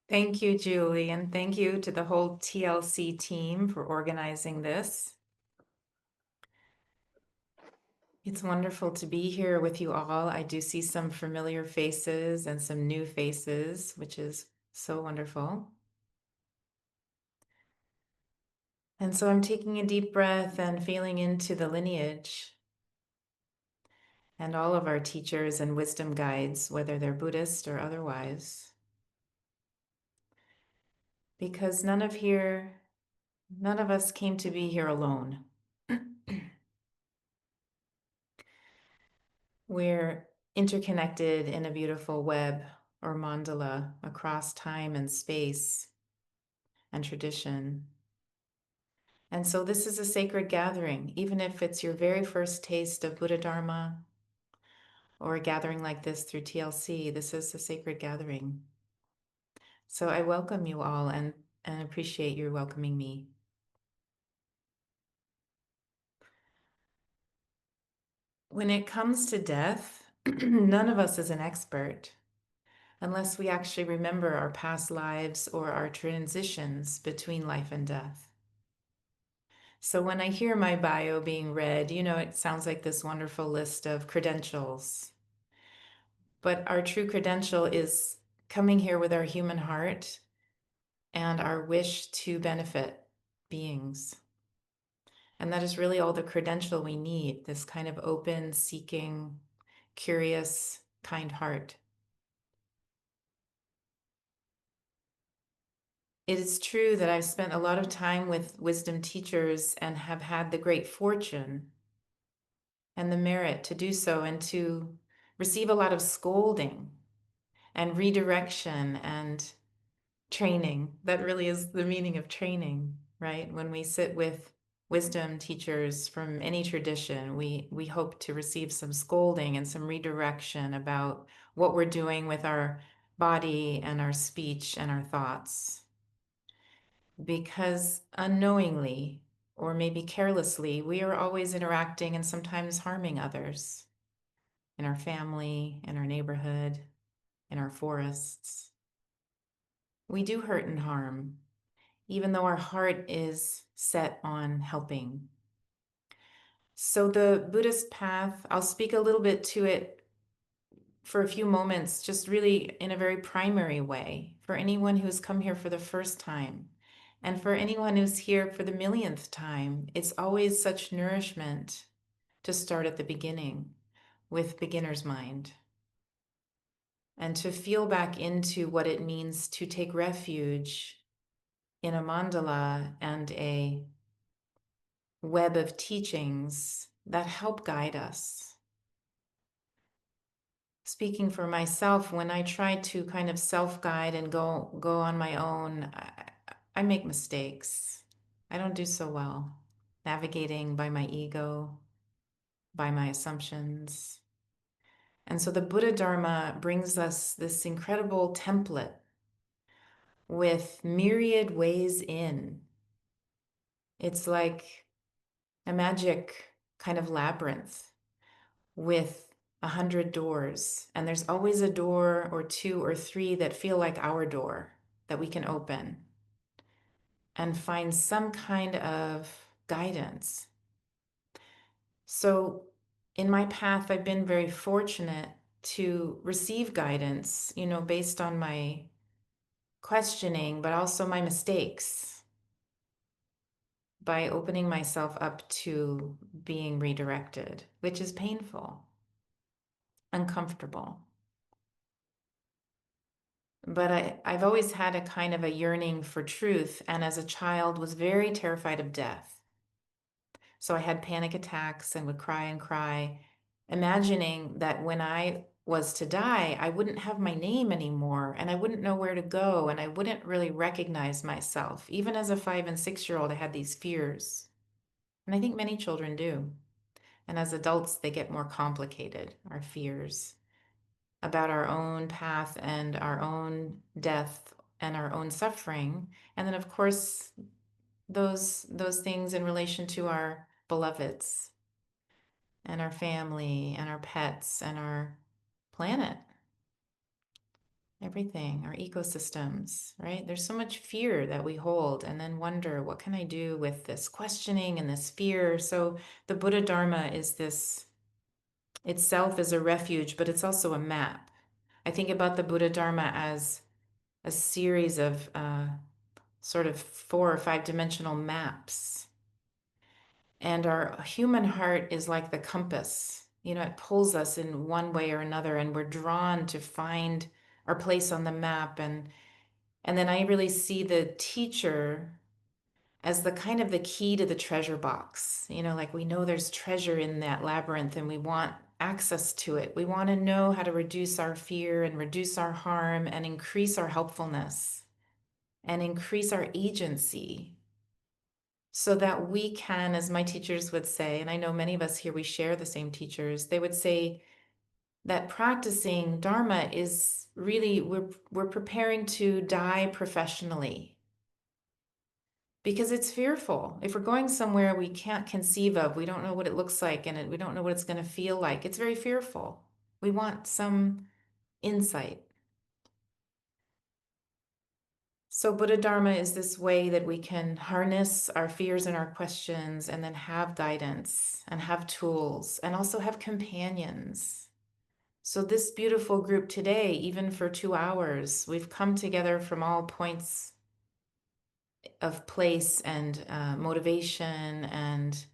Thank you, Julie, and thank you to the whole TLC team for organizing this. It's wonderful to be here with you all. I do see some familiar faces and some new faces, which is so wonderful. And so I'm taking a deep breath and feeling into the lineage and all of our teachers and wisdom guides, whether they're Buddhist or otherwise. Because none of us came to be here alone. We're interconnected in a beautiful web or mandala across time and space and tradition. And so this is a sacred gathering, even if it's your very first taste of Buddha Dharma or a gathering like this through TLC, this is a sacred gathering. So I welcome you all and appreciate your welcoming me. When it comes to death, none of us is an expert unless we actually remember our past lives or our transitions between life and death. So when I hear my bio being read, it sounds like this wonderful list of credentials. But our true credential is coming here with our human heart and our wish to benefit beings. And that is really all the credential we need, this kind of open, seeking, curious, kind heart. It is true that I've spent a lot of time with wisdom teachers and have had the great fortune and the merit to do so and to receive a lot of scolding and redirection and training. That really is the meaning of training, right? When we sit with wisdom teachers from any tradition, we hope to receive some scolding and some redirection about what we're doing with our body and our speech and our thoughts. Because unknowingly, or maybe carelessly, we are always interacting and sometimes harming others in our family, in our neighborhood, in our forests. We do hurt and harm, even though our heart is set on helping. So the Buddhist path, I'll speak a little bit to it for a few moments, just really in a very primary way, for anyone who's come here for the first time. And for anyone who's here for the millionth time, it's always such nourishment to start at the beginning with beginner's mind and to feel back into what it means to take refuge in a mandala and a web of teachings that help guide us. Speaking for myself, when I try to kind of self-guide and go on my own, I make mistakes. I don't do so well navigating by my ego, by my assumptions. And so the Buddha Dharma brings us this incredible template with myriad ways in. It's like a magic kind of labyrinth with 100 doors, and there's always a door or two or three that feel like our door that we can open and find some kind of guidance. So in my path, I've been very fortunate to receive guidance, based on my questioning, but also my mistakes by opening myself up to being redirected, which is painful, uncomfortable. But I've always had a kind of a yearning for truth, and as a child was very terrified of death. So I had panic attacks and would cry and cry, imagining that when I was to die, I wouldn't have my name anymore, and I wouldn't know where to go, and I wouldn't really recognize myself. Even as a 5 and 6-year-old, I had these fears. And I think many children do. And as adults, they get more complicated, our fears about our own path and our own death and our own suffering. And then, of course, those things in relation to our beloveds and our family and our pets and our planet. everything, our ecosystems, right? There's so much fear that we hold and then wonder, what can I do with this questioning and this fear? So the Buddha Dharma is this itself is a refuge, but it's also a map. I think about the Buddha Dharma as a series of sort of 4 or 5 dimensional maps. And our human heart is like the compass. You know, it pulls us in one way or another, and we're drawn to find our place on the map. And then I really see the teacher as the kind of the key to the treasure box. You know, like we know there's treasure in that labyrinth and we want access to it. We want to know how to reduce our fear and reduce our harm and increase our helpfulness and increase our agency so that we can, as my teachers would say, and I know many of us here, we share the same teachers, they would say that practicing Dharma is really, we're preparing to die professionally because it's fearful. If we're going somewhere we can't conceive of, we don't know what it looks like, and we don't know what it's going to feel like, it's very fearful. We want some insight. So Buddha Dharma is this way that we can harness our fears and our questions and then have guidance and have tools and also have companions. So this beautiful group today, even for 2 hours, we've come together from all points of place and motivation and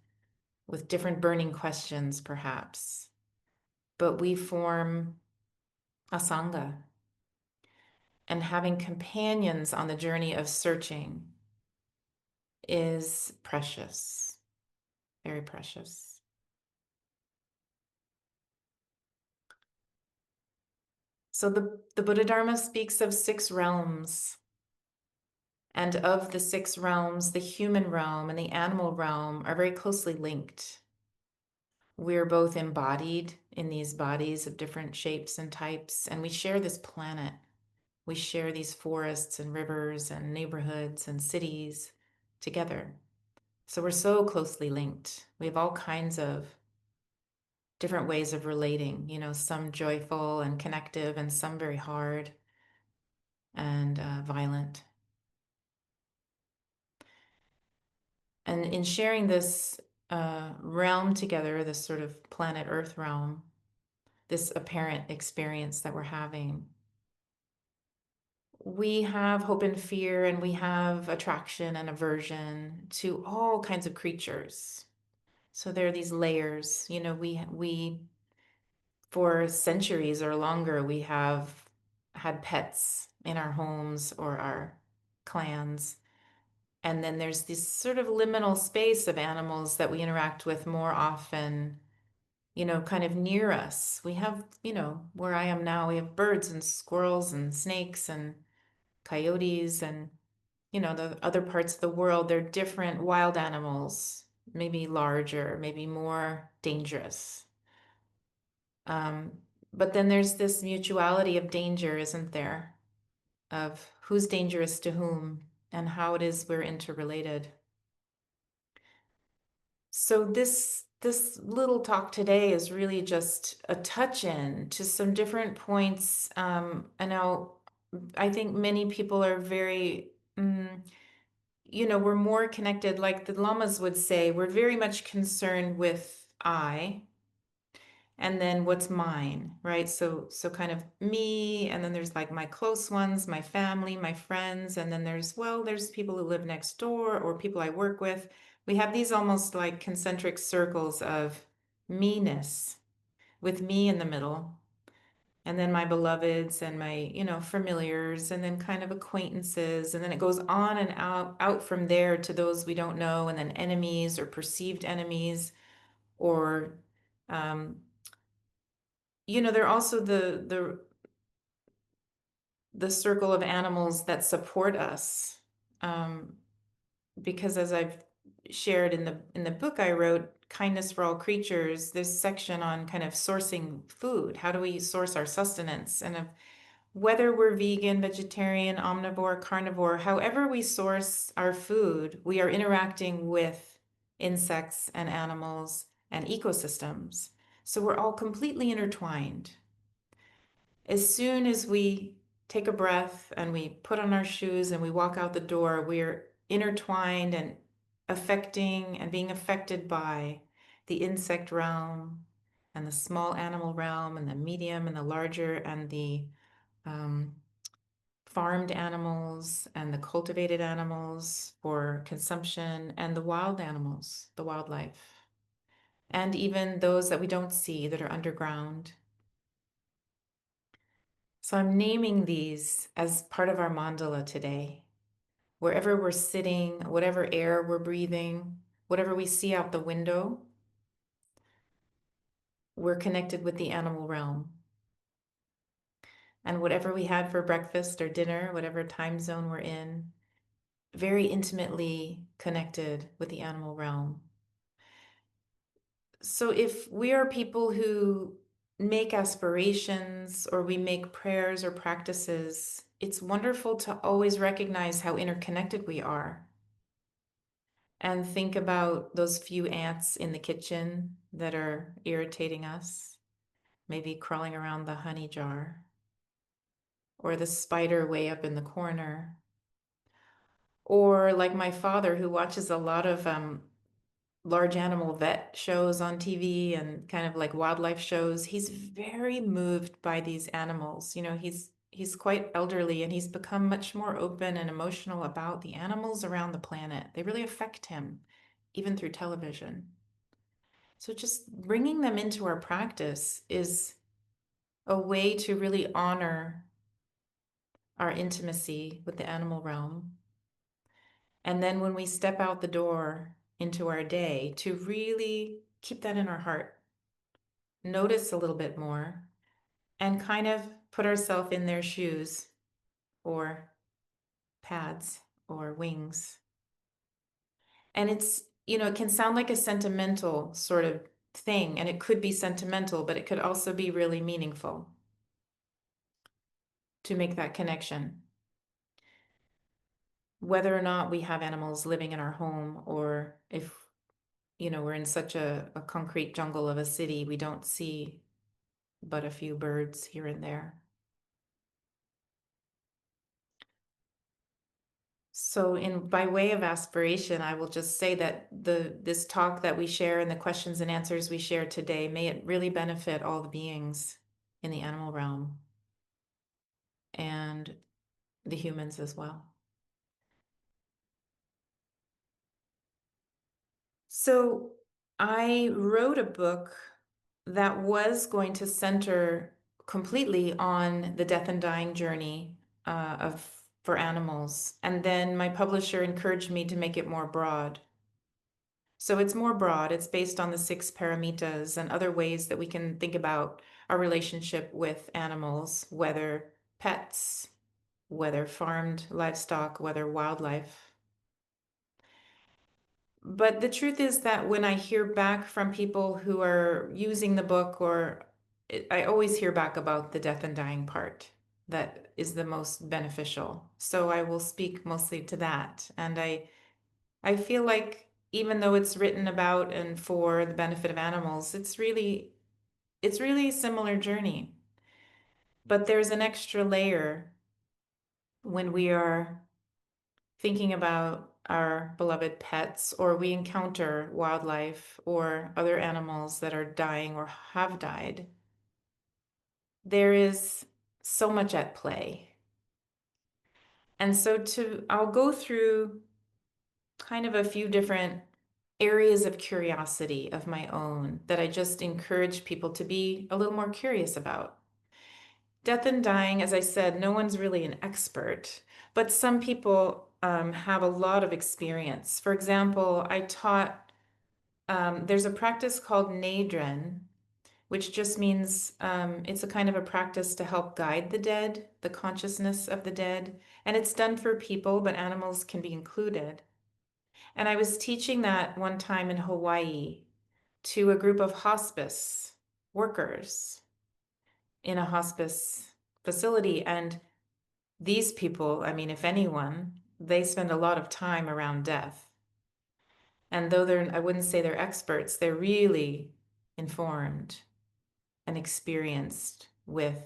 with different burning questions, perhaps. But we form a sangha, and having companions on the journey of searching is precious, very precious. So the Buddha Dharma speaks of 6 realms. And of the 6 realms, the human realm and the animal realm are very closely linked. We're both embodied in these bodies of different shapes and types, and we share this planet. We share these forests and rivers and neighborhoods and cities together. So we're so closely linked. We have all kinds of different ways of relating, you know, some joyful and connective and some very hard and violent. And in sharing this realm together, this sort of planet Earth realm, this apparent experience that we're having, we have hope and fear, and we have attraction and aversion to all kinds of creatures. So there are these layers, you know, we for centuries or longer, we have had pets in our homes or our clans. And then there's this sort of liminal space of animals that we interact with more often, you know, kind of near us. We have, you know, where I am now, we have birds and squirrels and snakes and coyotes and, you know, the other parts of the world, they're different wild animals, maybe larger, maybe more dangerous. Um, but then there's this mutuality of danger, isn't there? Of who's dangerous to whom and how it is we're interrelated. So this little talk today is really just a touch in to some different points. I know I think many people are very, you know, we're more connected, like the lamas would say, we're very much concerned with I and then what's mine, right? So kind of me, and then there's like my close ones, my family, my friends, and then there's people who live next door or people I work with. We have these almost like concentric circles of me-ness with me in the middle, and then my beloveds and my, you know, familiars, and then kind of acquaintances, and then it goes on and out from there to those we don't know, and then enemies or perceived enemies, or you know, they're also the circle of animals that support us, because as I've shared in the book I wrote, Kindness for All Creatures, this section on kind of sourcing food. How do we source our sustenance? And of whether we're vegan, vegetarian, omnivore, carnivore, however we source our food, we are interacting with insects and animals and ecosystems. So we're all completely intertwined. As soon as we take a breath and we put on our shoes and we walk out the door, we're intertwined and affecting and being affected by the insect realm and the small animal realm and the medium and the larger and the um, farmed animals and the cultivated animals for consumption and the wild animals, the wildlife, and even those that we don't see that are underground. So I'm naming these as part of our mandala today. Wherever we're sitting, whatever air we're breathing, whatever we see out the window, we're connected with the animal realm. And whatever we had for breakfast or dinner, whatever time zone we're in, very intimately connected with the animal realm. So if we are people who make aspirations or we make prayers or practices, it's wonderful to always recognize how interconnected we are and think about those few ants in the kitchen that are irritating us, maybe crawling around the honey jar, or the spider way up in the corner, or like my father who watches a lot of large animal vet shows on TV and kind of like wildlife shows. He's very moved by these animals. You know, he's quite elderly and he's become much more open and emotional about the animals around the planet. They really affect him, even through television. So just bringing them into our practice is a way to really honor our intimacy with the animal realm. And then when we step out the door into our day, to really keep that in our heart, notice a little bit more, and kind of put ourselves in their shoes or pads or wings. And it's, you know, it can sound like a sentimental sort of thing, and it could be sentimental, but it could also be really meaningful to make that connection. Whether or not we have animals living in our home, or if, you know, we're in such a concrete jungle of a city, we don't see but a few birds here and there. So by way of aspiration, I will just say that this talk that we share and the questions and answers we share today, may it really benefit all the beings in the animal realm and the humans as well. So I wrote a book that was going to center completely on the death and dying journey for animals. And then my publisher encouraged me to make it more broad. So it's more broad. It's based on the 6 paramitas and other ways that we can think about our relationship with animals, whether pets, whether farmed livestock, whether wildlife. But the truth is that when I hear back from people who are using the book, I always hear back about the death and dying part that is the most beneficial. So I will speak mostly to that. And I feel like even though it's written about and for the benefit of animals, it's really a similar journey. But there's an extra layer when we are thinking about our beloved pets, or we encounter wildlife or other animals that are dying or have died. There is so much at play. And so I'll go through kind of a few different areas of curiosity of my own that I just encourage people to be a little more curious about. Death and dying, as I said, no one's really an expert, but some people have a lot of experience. For example, I taught, there's a practice called Nadren, which just means it's a kind of a practice to help guide the dead, the consciousness of the dead. And it's done for people, but animals can be included. And I was teaching that one time in Hawaii to a group of hospice workers in a hospice facility. And these people, I mean, if anyone, they spend a lot of time around death. And though I wouldn't say they're experts, they're really informed and experienced with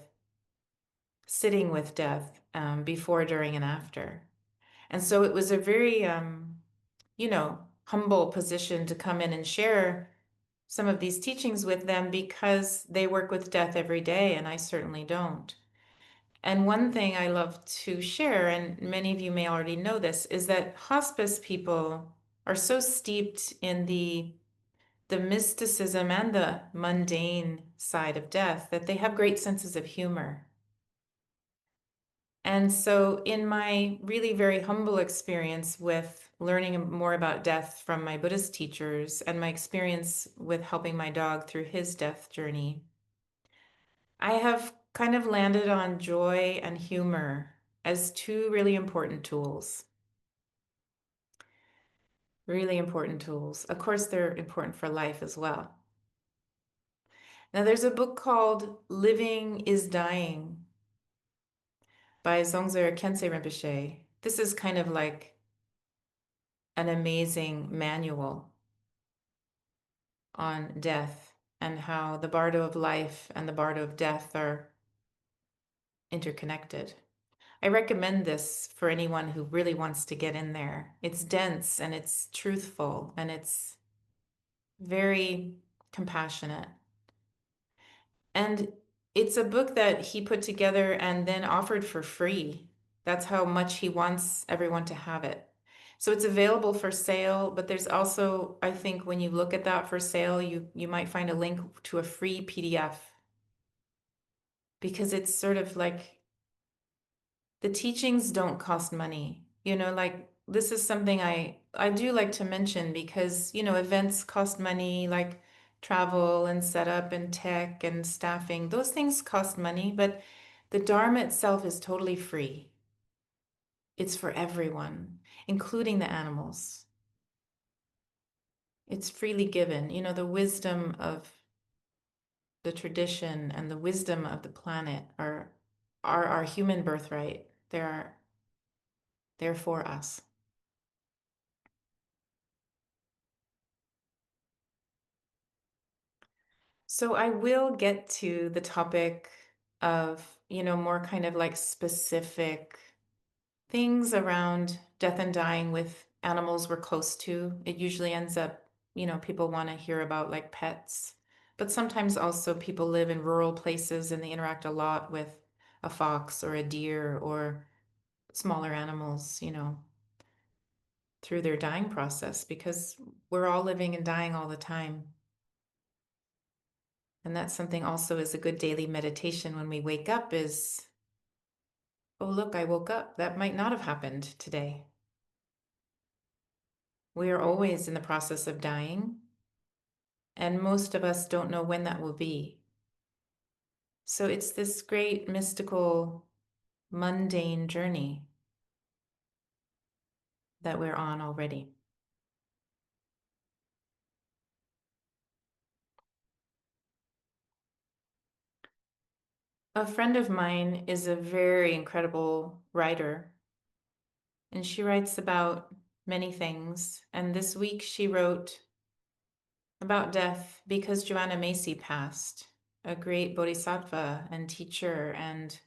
sitting with death before, during, and after. And so it was a very, humble position to come in and share some of these teachings with them because they work with death every day, and I certainly don't. And one thing I love to share, and many of you may already know this, is that hospice people are so steeped in the mysticism and the mundane side of death that they have great senses of humor. And so, in my really very humble experience with learning more about death from my Buddhist teachers and my experience with helping my dog through his death journey, I have kind of landed on joy and humor as two really important tools. Really important tools. Of course, they're important for life as well. Now, there's a book called Living is Dying by Dungse Rinpoche. This is kind of like an amazing manual on death and how the bardo of life and the bardo of death are interconnected. I recommend this for anyone who really wants to get in there. It's dense and it's truthful and it's very compassionate. And it's a book that he put together and then offered for free. That's how much he wants everyone to have it. So it's available for sale, but there's also, I think when you look at that for sale, you might find a link to a free PDF because it's sort of like the teachings don't cost money. Like this is something I do like to mention because, events cost money, like travel and setup and tech and staffing. Those things cost money, but the Dharma itself is totally free. It's for everyone, including the animals. It's freely given. The wisdom of the tradition and the wisdom of the planet are our human birthright. They're for us. So I will get to the topic of, more kind of like specific things around death and dying with animals we're close to. It usually ends up, people want to hear about like pets, but sometimes also people live in rural places and they interact a lot with a fox or a deer or smaller animals, through their dying process because we're all living and dying all the time. And that's something also is a good daily meditation when we wake up is, oh, look, I woke up. That might not have happened today. We are always in the process of dying, and most of us don't know when that will be. So it's this great mystical, mundane journey that we're on already. A friend of mine is a very incredible writer, and she writes about many things. And this week she wrote about death because Joanna Macy passed, a great bodhisattva and teacher and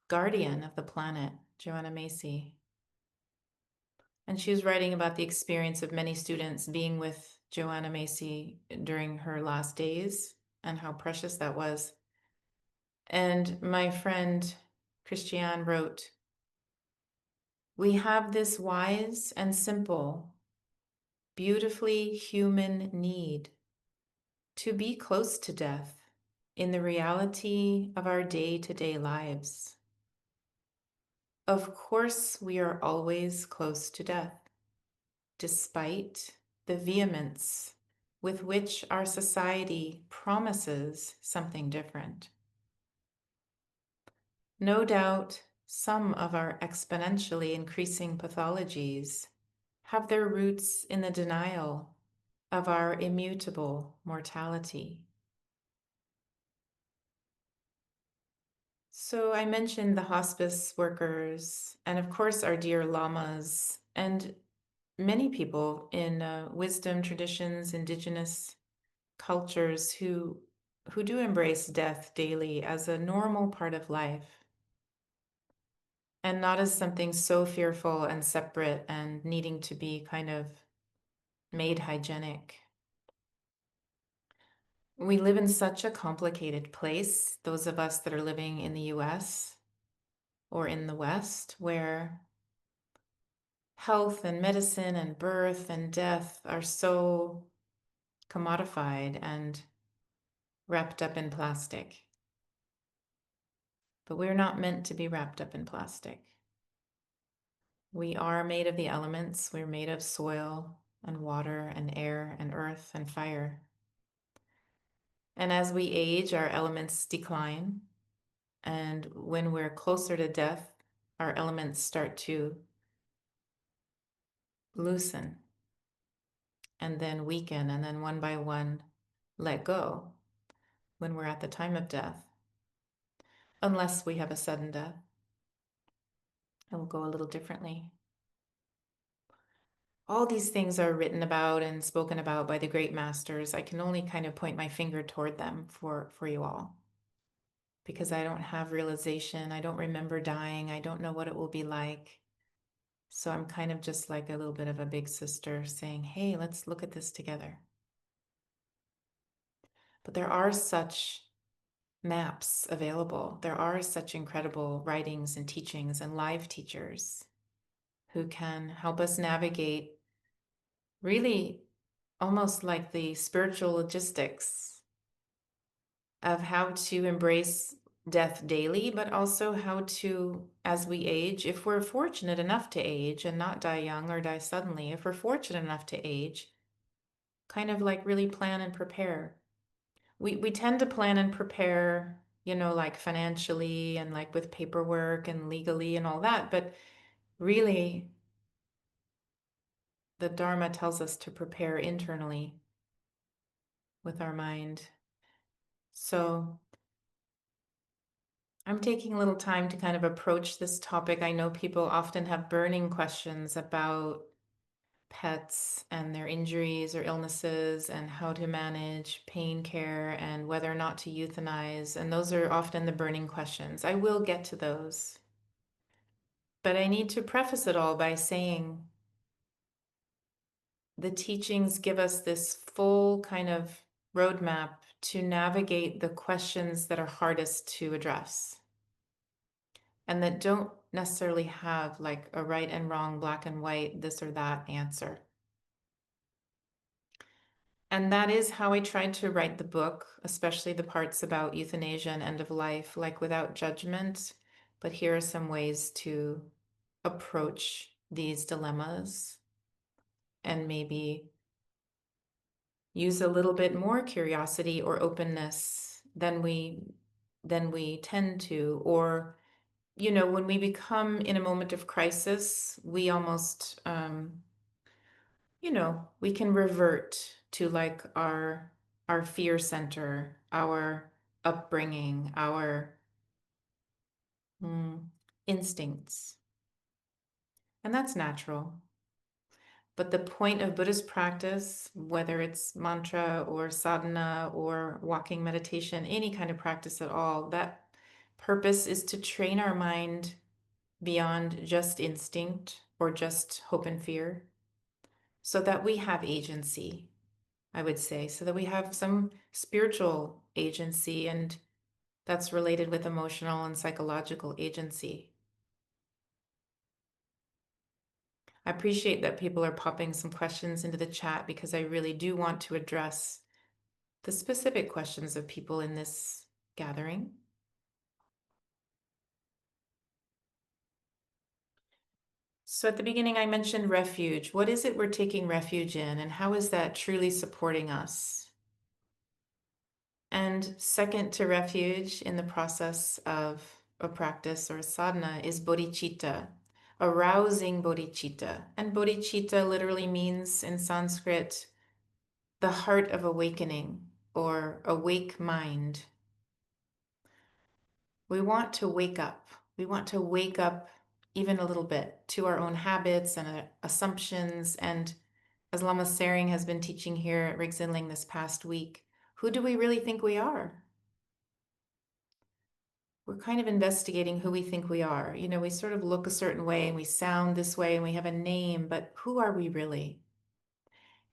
guardian of the planet, Joanna Macy. And she was writing about the experience of many students being with Joanna Macy during her last days and how precious that was. And my friend Christiane wrote, "We have this wise and simple, beautifully human need to be close to death in the reality of our day-to-day lives. Of course, we are always close to death, despite the vehemence with which our society promises something different. No doubt, some of our exponentially increasing pathologies have their roots in the denial of our immutable mortality. So I mentioned the hospice workers and of course our dear lamas and many people in wisdom traditions, indigenous cultures who do embrace death daily as a normal part of life. and not as something so fearful and separate and needing to be kind of made hygienic. We live in such a complicated place, those of us that are living in the US or in the West, where health and medicine and birth and death are so commodified and wrapped up in plastic. But we're not meant to be wrapped up in plastic. We are made of the elements. We're made of soil and water and air and earth and fire. And as we age, our elements decline. And when we're closer to death, our elements start to loosen and then weaken, and then one by one let go when we're at the time of death, unless we have a sudden death. It will go a little differently. All these things are written about and spoken about by the great masters. I can only kind of point my finger toward them for you all, because I don't have realization. I don't remember dying. I don't know what it will be like. So I'm kind of just like a little bit of a big sister saying, hey, let's look at this together. But there are such maps available. There are such incredible writings and teachings and live teachers who can help us navigate really almost like the spiritual logistics of how to embrace death daily, but also how to, as we age, if we're fortunate enough to age and not die young or die suddenly, if we're fortunate enough to age, kind of like really plan and prepare. We tend to plan and prepare, like financially and like with paperwork and legally and all that, but really the Dharma tells us to prepare internally with our mind. So I'm taking a little time to kind of approach this topic. I know people often have burning questions about pets and their injuries or illnesses and how to manage pain care and whether or not to euthanize. And those are often the burning questions. I will get to those. But I need to preface it all by saying the teachings give us this full kind of roadmap to navigate the questions that are hardest to address and that don't necessarily have like a right and wrong, black and white, this or that answer. And that is how I tried to write the book, especially the parts about euthanasia and end of life, like without judgment. But here are some ways to approach these dilemmas and maybe use a little bit more curiosity or openness than we tend to. Or when we become in a moment of crisis, we almost we can revert to like our fear center, our upbringing, our instincts, and that's natural. But the point of Buddhist practice, whether it's mantra or sadhana or walking meditation, any kind of practice at all, that purpose is to train our mind beyond just instinct or just hope and fear, so that we have agency, I would say, so that we have some spiritual agency, and that's related with emotional and psychological agency. I appreciate that people are popping some questions into the chat because I really do want to address the specific questions of people in this gathering. So at the beginning, I mentioned refuge. What is it we're taking refuge in, and how is that truly supporting us? And second to refuge in the process of a practice or a sadhana is bodhicitta, arousing bodhicitta. And bodhicitta literally means in Sanskrit, the heart of awakening or awake mind. We want to wake up. We want to wake up even a little bit to our own habits and assumptions. And as Lama Tsering has been teaching here at Rigzinling this past week, who do we really think we are? we're kind of investigating who we think we are. We sort of look a certain way and we sound this way and we have a name, but who are we really?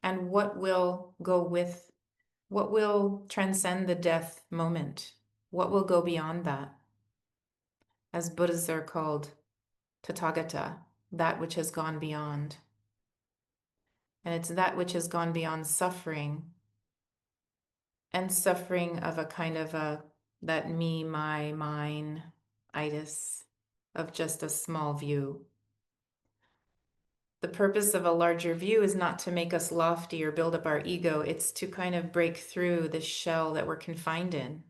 And what will transcend the death moment? What will go beyond that? As Buddhas are called, Tathagata, that which has gone beyond. And it's that which has gone beyond suffering, and suffering of a kind of that me, my, mine, itis, of just a small view. The purpose of a larger view is not to make us lofty or build up our ego. It's to kind of break through this shell that we're confined in.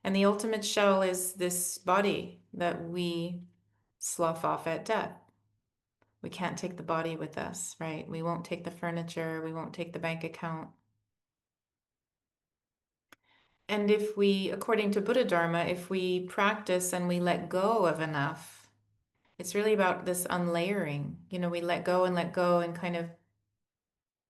And the ultimate shell is this body that we slough off at death. We can't take the body with us, right? We won't take the furniture. We won't take the bank account. And if we, according to Buddha Dharma, if we practice and we let go of enough, it's really about this unlayering. We let go and kind of,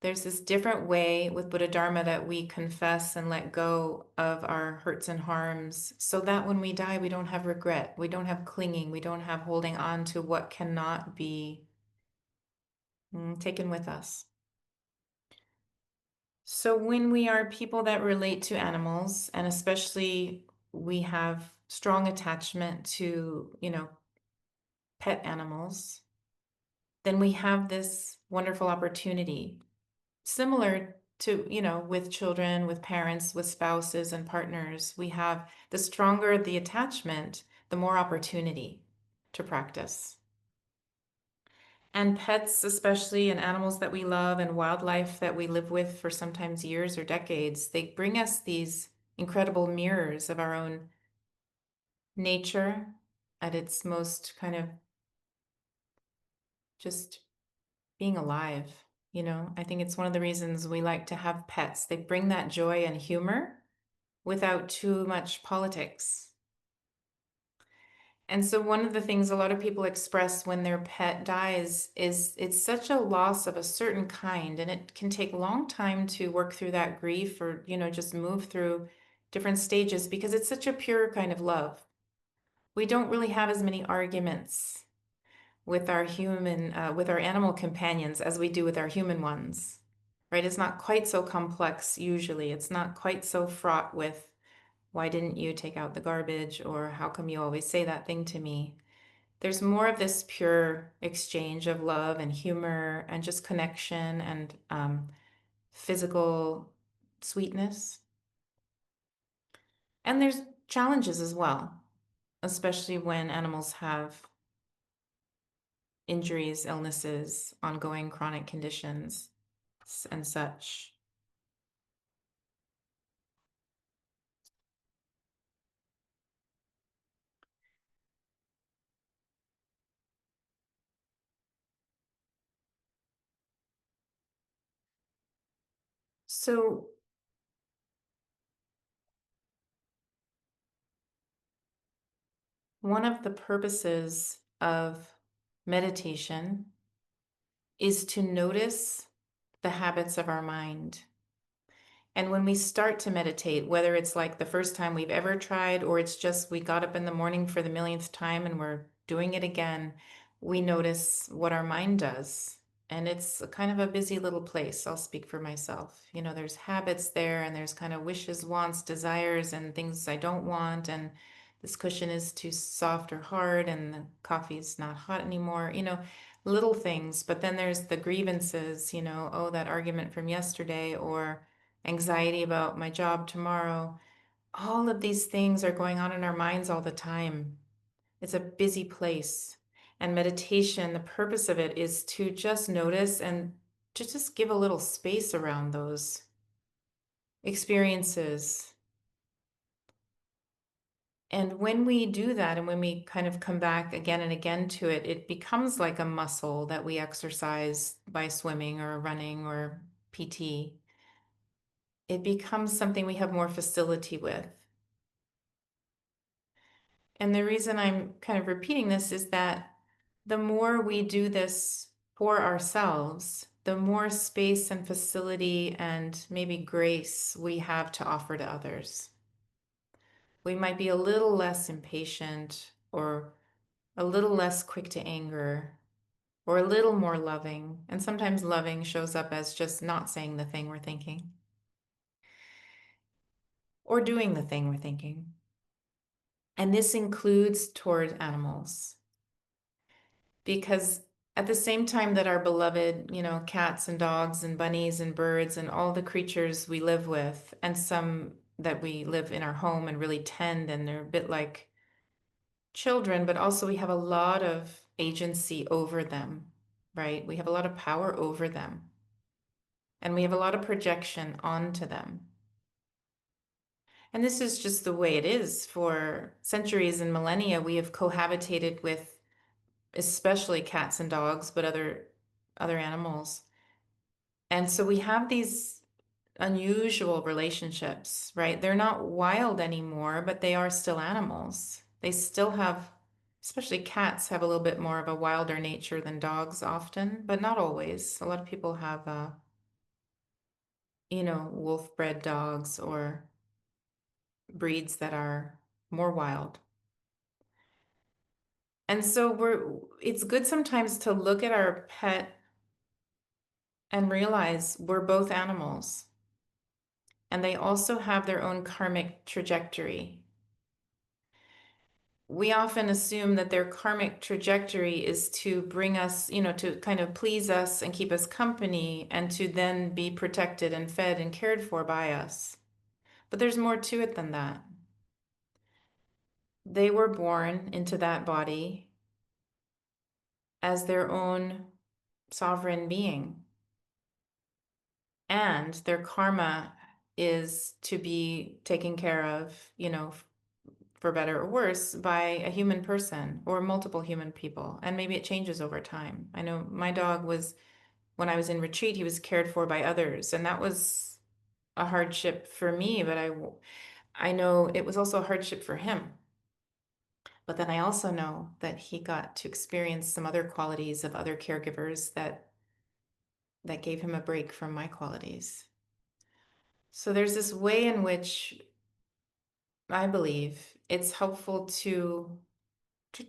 there's this different way with Buddha Dharma that we confess and let go of our hurts and harms so that when we die, we don't have regret. We don't have clinging. We don't have holding on to what cannot be taken with us. So when we are people that relate to animals, and especially we have strong attachment to, pet animals, then we have this wonderful opportunity, similar to, with children, with parents, with spouses and partners. We have the stronger the attachment, the more opportunity to practice. And pets, especially, and animals that we love and wildlife that we live with for sometimes years or decades, they bring us these incredible mirrors of our own nature at its most kind of just being alive. I think it's one of the reasons we like to have pets. They bring that joy and humor without too much politics. And so one of the things a lot of people express when their pet dies is it's such a loss of a certain kind, and it can take a long time to work through that grief or, just move through different stages because it's such a pure kind of love. We don't really have as many arguments with our with our animal companions as we do with our human ones, right? It's not quite so complex usually. It's not quite so fraught with, why didn't you take out the garbage? Or how come you always say that thing to me? There's more of this pure exchange of love and humor and just connection and physical sweetness. And there's challenges as well, especially when animals have injuries, illnesses, ongoing chronic conditions, and such. So one of the purposes of meditation is to notice the habits of our mind. And when we start to meditate, whether it's like the first time we've ever tried, or it's just we got up in the morning for the millionth time and we're doing it again, we notice what our mind does. And it's a kind of a busy little place. I'll speak for myself. There's habits there, and there's kind of wishes, wants, desires, and things I don't want. And this cushion is too soft or hard, and the coffee's not hot anymore. Little things. But then there's the grievances, oh, that argument from yesterday, or anxiety about my job tomorrow. All of these things are going on in our minds all the time. It's a busy place. And meditation, the purpose of it is to just notice and to just give a little space around those experiences. And when we do that, and when we kind of come back again and again to it, it becomes like a muscle that we exercise by swimming or running or PT. It becomes something we have more facility with. And the reason I'm kind of repeating this is that the more we do this for ourselves, the more space and facility and maybe grace we have to offer to others. We might be a little less impatient or a little less quick to anger or a little more loving. And sometimes loving shows up as just not saying the thing we're thinking or doing the thing we're thinking. And this includes toward animals. Because at the same time that our beloved, cats and dogs and bunnies and birds and all the creatures we live with, and some that we live in our home and really tend, and they're a bit like children, but also we have a lot of agency over them, right? We have a lot of power over them, and we have a lot of projection onto them. And this is just the way it is. For centuries and millennia, we have cohabitated with especially cats and dogs, but other animals. And so we have these unusual relationships, right? They're not wild anymore, but they are still animals. They still have, especially cats, have a little bit more of a wilder nature than dogs often, but not always. A lot of people have, wolf bred dogs or breeds that are more wild. And so it's good sometimes to look at our pet and realize we're both animals. And they also have their own karmic trajectory. We often assume that their karmic trajectory is to bring us, to kind of please us and keep us company and to then be protected and fed and cared for by us. But there's more to it than that. They were born into that body as their own sovereign being. And their karma is to be taken care of, for better or worse, by a human person or multiple human people. And maybe it changes over time. I know my dog was, when I was in retreat, he was cared for by others. And that was a hardship for me, but I know it was also a hardship for him. But then I also know that he got to experience some other qualities of other caregivers that gave him a break from my qualities. So there's this way in which I believe it's helpful to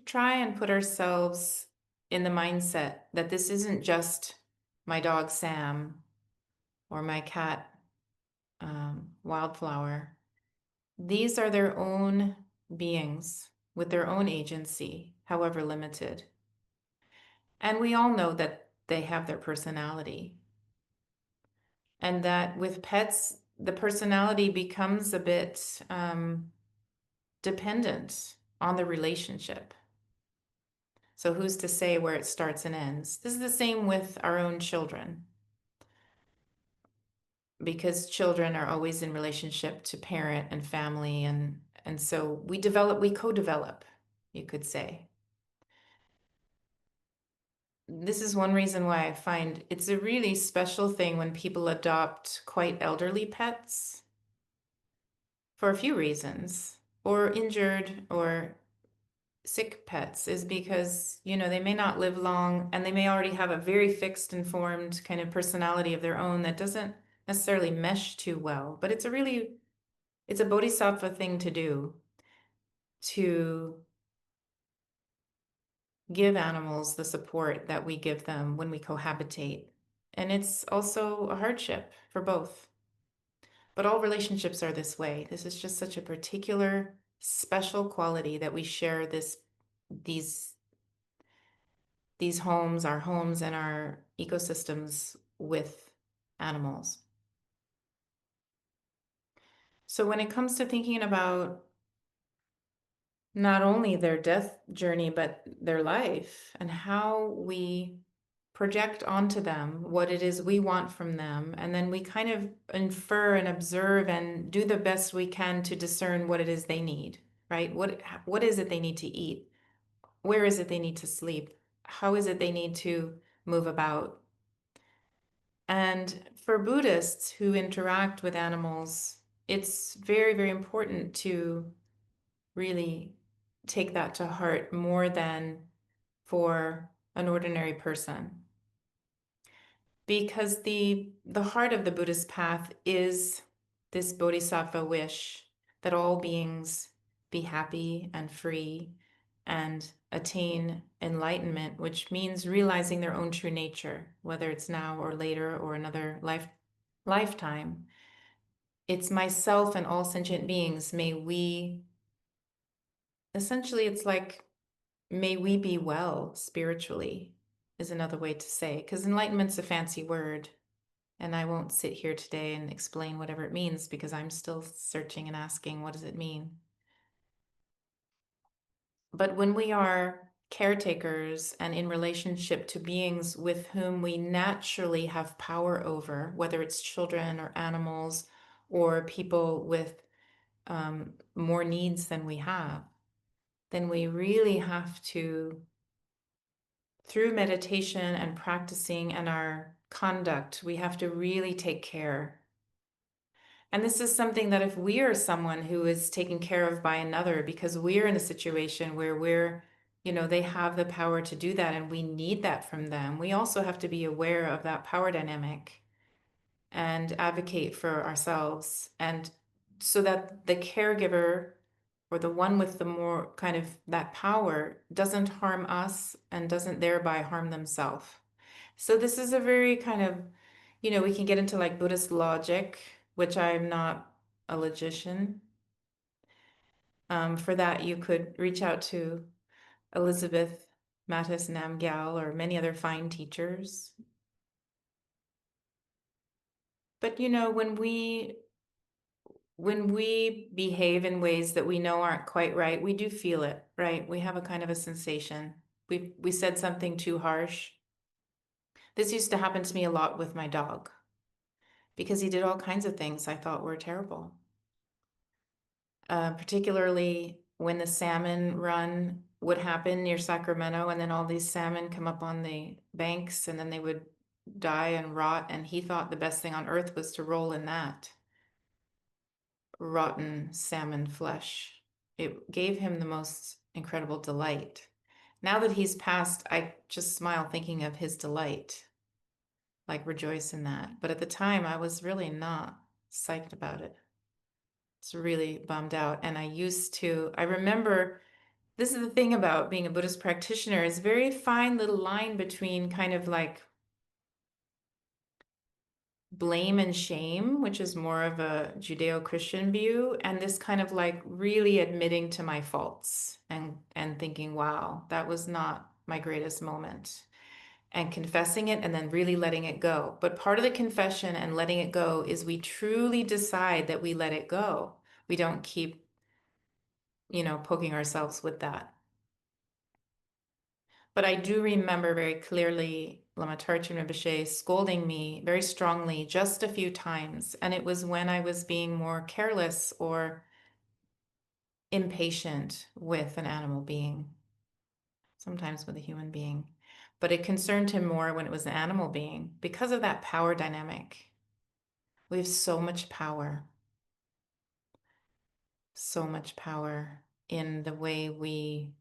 try and put ourselves in the mindset that this isn't just my dog Sam or my cat Wildflower. These are their own beings with their own agency, however limited. And we all know that they have their personality. And that with pets, the personality becomes a bit dependent on the relationship. So who's to say where it starts and ends? This is the same with our own children, because children are always in relationship to parent and family, and so we co-develop, you could say. This is one reason why I find it's a really special thing when people adopt quite elderly pets for a few reasons, or injured or sick pets, is because, they may not live long and they may already have a very fixed and formed kind of personality of their own that doesn't necessarily mesh too well. But it's a bodhisattva thing to do, to give animals the support that we give them when we cohabitate. And it's also a hardship for both. But all relationships are this way. This is just such a particular, special quality that we share these homes, our homes and our ecosystems with animals. So when it comes to thinking about not only their death journey, but their life and how we project onto them what it is we want from them, and then we kind of infer and observe and do the best we can to discern what it is they need, right? What is it they need to eat? Where is it they need to sleep? How is it they need to move about? And for Buddhists who interact with animals, it's very, very important to really take that to heart more than for an ordinary person. Because the heart of the Buddhist path is this bodhisattva wish that all beings be happy and free and attain enlightenment, which means realizing their own true nature, whether it's now or later or another lifetime. It's myself and all sentient beings. May we, essentially, it's like, may we be well spiritually, is another way to say, because enlightenment's a fancy word. And I won't sit here today and explain whatever it means because I'm still searching and asking, what does it mean? But when we are caretakers and in relationship to beings with whom we naturally have power over, whether it's children or animals or people with more needs than we have, then we really have to, through meditation and practicing and our conduct, we have to really take care. And this is something that if we are someone who is taken care of by another, because we're in a situation where we're, they have the power to do that and we need that from them, we also have to be aware of that power dynamic and advocate for ourselves. And so that the caregiver or the one with the more kind of that power doesn't harm us and doesn't thereby harm themselves. So this is a very kind of, we can get into like Buddhist logic, which I'm not a logician. For that, you could reach out to Elizabeth Mattis Namgyal or many other fine teachers. But when we behave in ways that we know aren't quite right, we do feel it, right? We have a kind of a sensation. We said something too harsh. This used to happen to me a lot with my dog because he did all kinds of things I thought were terrible. Particularly when the salmon run would happen near Sacramento, and then all these salmon come up on the banks and then they would die and rot. And he thought the best thing on earth was to roll in that rotten salmon flesh. It gave him the most incredible delight. Now that he's passed, I just smile thinking of his delight, like rejoice in that. But at the time, I was really not psyched about it. It's really bummed out. And I remember, this is the thing about being a Buddhist practitioner, is very fine little line between kind of like blame and shame, which is more of a Judeo-Christian view, and this kind of like really admitting to my faults and thinking, wow, that was not my greatest moment, and confessing it and then really letting it go. But part of the confession and letting it go is we truly decide that we let it go. We don't keep, poking ourselves with that. But I do remember very clearly Lama Tharchin Rinpoche scolding me very strongly just a few times. And it was when I was being more careless or impatient with an animal being, sometimes with a human being. But it concerned him more when it was an animal being because of that power dynamic. We have so much power in the way we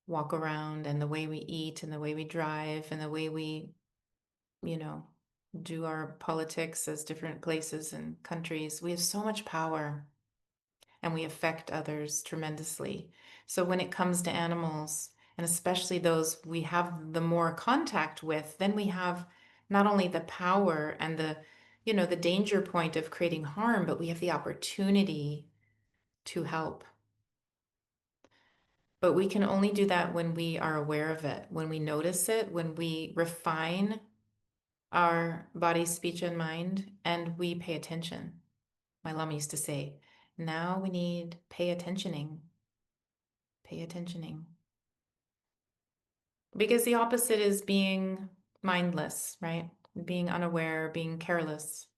walk around and the way we eat and the way we drive and the way we, do our politics as different places and countries. We have so much power and we affect others tremendously. So when it comes to animals, and especially those we have the more contact with, then we have not only the power and the danger point of creating harm, but we have the opportunity to help. But we can only do that when we are aware of it, when we notice it, when we refine our body, speech, and mind, and we pay attention. My Lama used to say, now we need pay attentioning. Pay attentioning. Because the opposite is being mindless, right? Being unaware, being careless.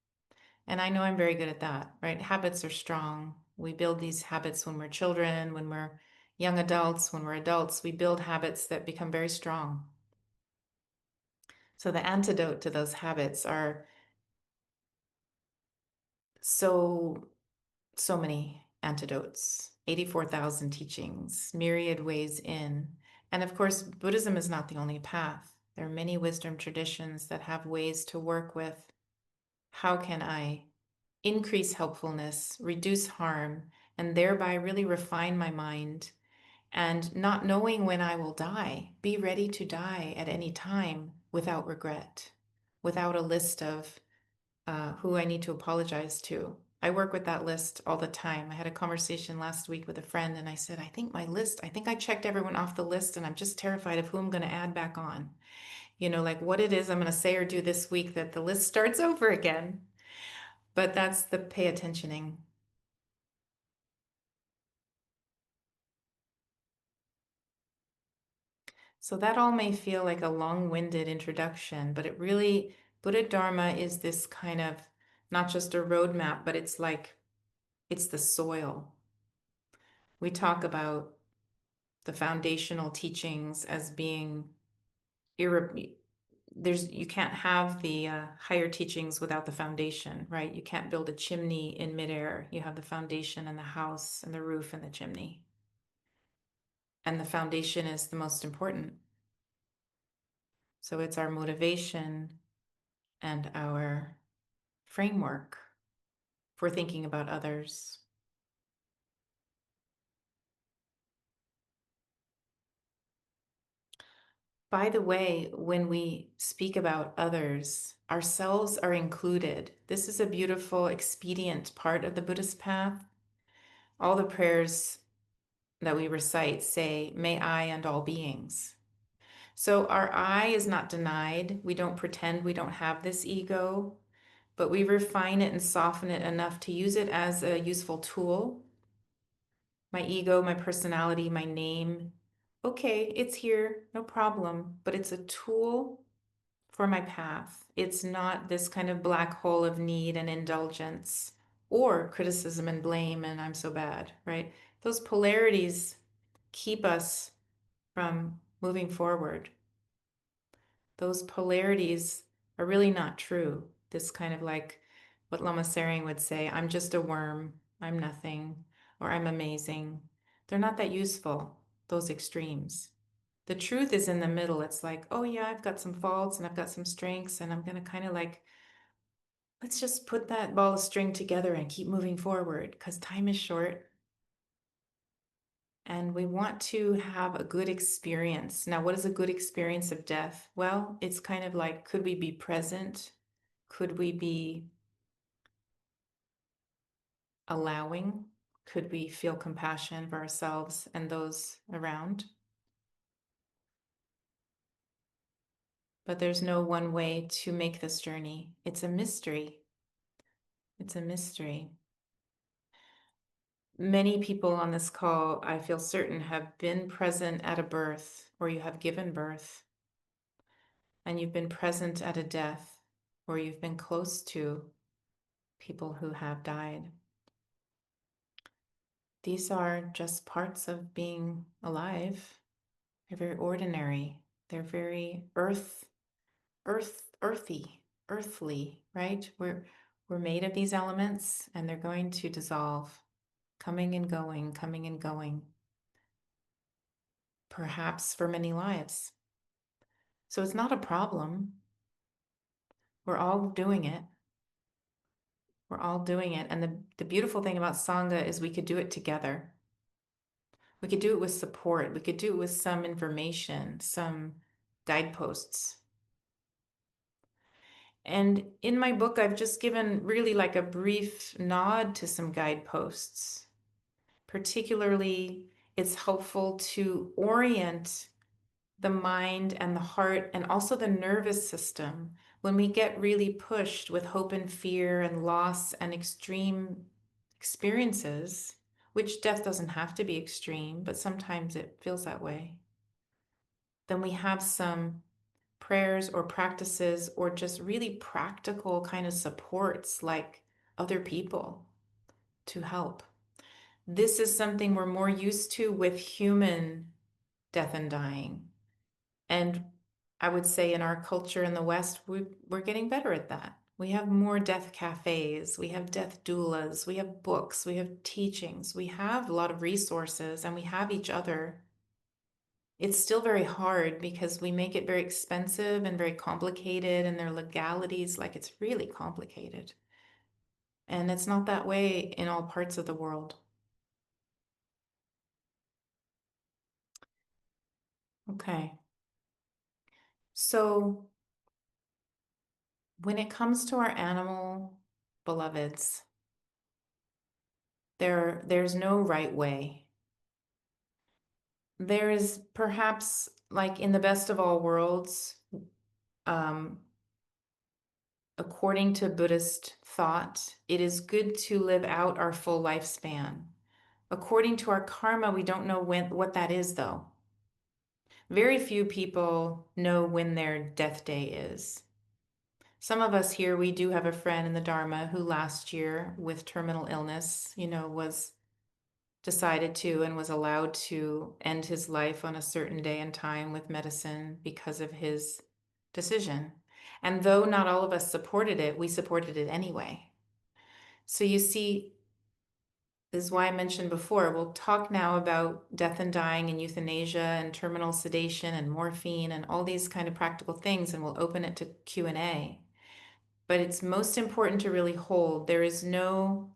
And I know I'm very good at that, right? Habits are strong. We build these habits when we're children, when we're young adults, when we're adults, we build habits that become very strong. So the antidote to those habits are so many antidotes, 84,000 teachings, myriad ways in. And of course, Buddhism is not the only path. There are many wisdom traditions that have ways to work with how can I increase helpfulness, reduce harm, and thereby really refine my mind. And not knowing when I will die, be ready to die at any time without regret, without a list of who I need to apologize to. I work with that list all the time. I had a conversation last week with a friend, and I said, I think I checked everyone off the list, and I'm just terrified of who I'm going to add back on. Like what it is I'm going to say or do this week that the list starts over again. But that's the pay attentioning. So that all may feel like a long-winded introduction, but it really, Buddha Dharma is this kind of not just a roadmap, but it's the soil. We talk about the foundational teachings as being you can't have the higher teachings without the foundation, right? You can't build a chimney in midair. You have the foundation and the house and the roof and the chimney. And the foundation is the most important. So it's our motivation and our framework for thinking about others. By the way, when we speak about others, ourselves are included. This is a beautiful, expedient part of the Buddhist path. All the prayers that we recite say, may I and all beings. So our I is not denied. We don't pretend we don't have this ego, but we refine it and soften it enough to use it as a useful tool. My ego, my personality, my name. Okay, it's here, no problem, but it's a tool for my path. It's not this kind of black hole of need and indulgence or criticism and blame and I'm so bad, right? Those polarities keep us from moving forward. Those polarities are really not true. This kind of like what Lama Tsering would say, I'm just a worm, I'm nothing, or I'm amazing. They're not that useful, those extremes. The truth is in the middle. It's like, oh yeah, I've got some faults and I've got some strengths, and I'm going to kind of like, let's just put that ball of string together and keep moving forward because time is short. And we want to have a good experience. Now, what is a good experience of death? Well, it's kind of like, could we be present? Could we be allowing? Could we feel compassion for ourselves and those around? But there's no one way to make this journey. It's a mystery. It's a mystery. Many people on this call, I feel certain, have been present at a birth, or you have given birth, and you've been present at a death, or you've been close to people who have died. These are just parts of being alive. They're very ordinary. They're very earthly, right? We're made of these elements, and they're going to dissolve, coming and going, coming and going, perhaps for many lives. So it's not a problem. We're all doing it. We're all doing it. And the beautiful thing about Sangha is we could do it together. We could do it with support. We could do it with some information, some guideposts. And in my book, I've just given really like a brief nod to some guideposts. Particularly, it's helpful to orient the mind and the heart and also the nervous system when we get really pushed with hope and fear and loss and extreme experiences, which death doesn't have to be extreme, but sometimes it feels that way. Then we have some prayers or practices or just really practical kind of supports like other people to help. This is something we're more used to with human death and dying. And I would say in our culture in the West, we're getting better at that. We have more death cafes, we have death doulas, we have books, we have teachings, we have a lot of resources, and we have each other. It's still very hard because we make it very expensive and very complicated, and there are legalities, like it's really complicated. And it's not that way in all parts of the world. Okay. So when it comes to our animal beloveds, there's no right way. There is perhaps, like in the best of all worlds, um, according to Buddhist thought, it is good to live out our full lifespan. According to our karma, we don't know what that is, though. Very few people know when their death day is. Some of us here, we do have a friend in the Dharma who last year, with terminal illness, was decided to and was allowed to end his life on a certain day and time with medicine because of his decision. And though not all of us supported it, we supported it anyway. So you see, this is why I mentioned before, we'll talk now about death and dying and euthanasia and terminal sedation and morphine and all these kind of practical things, and we'll open it to Q&A. But it's most important to really hold. There is no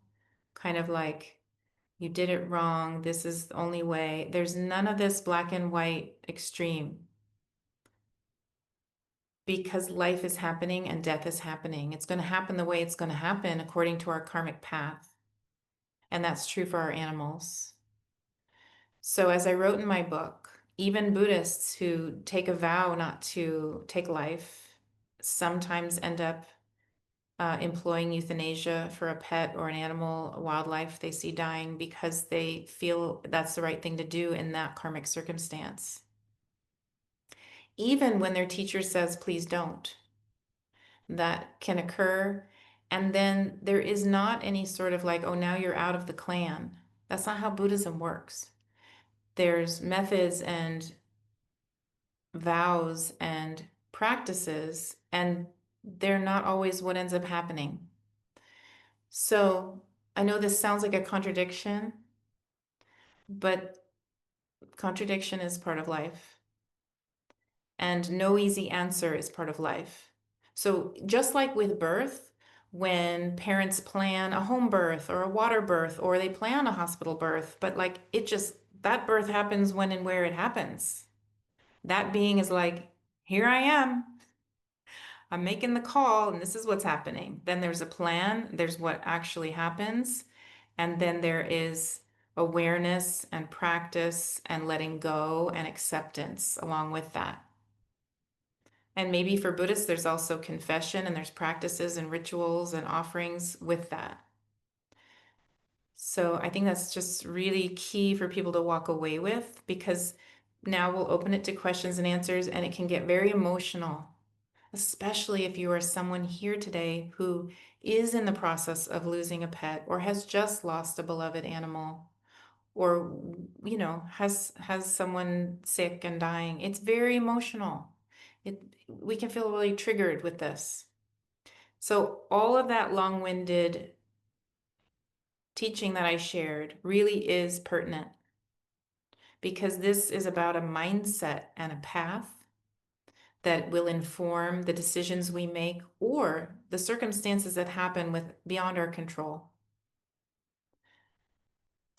kind of like, you did it wrong, this is the only way. There's none of this black and white extreme, because life is happening and death is happening. It's going to happen the way it's going to happen according to our karmic path. And that's true for our animals. So as I wrote in my book, even Buddhists who take a vow not to take life sometimes end up employing euthanasia for a pet or an animal, a wildlife they see dying, because they feel that's the right thing to do in that karmic circumstance. Even when their teacher says, please don't, that can occur. And then there is not any sort of like, oh, now you're out of the clan. That's not how Buddhism works. There's methods and vows and practices, and they're not always what ends up happening. So I know this sounds like a contradiction, but contradiction is part of life, and no easy answer is part of life. So just like with birth, when parents plan a home birth or a water birth, or they plan a hospital birth, but like that birth happens when and where it happens. That being is like, here I am. I'm making the call and this is what's happening. Then there's a plan, there's what actually happens, and then there is awareness and practice and letting go and acceptance along with that. And maybe for Buddhists, there's also confession and there's practices and rituals and offerings with that. So I think that's just really key for people to walk away with, because now we'll open it to questions and answers, and it can get very emotional, especially if you are someone here today who is in the process of losing a pet or has just lost a beloved animal, or has someone sick and dying. It's very emotional. We can feel really triggered with this. So all of that long-winded teaching that I shared really is pertinent, because this is about a mindset and a path that will inform the decisions we make or the circumstances that happen beyond our control.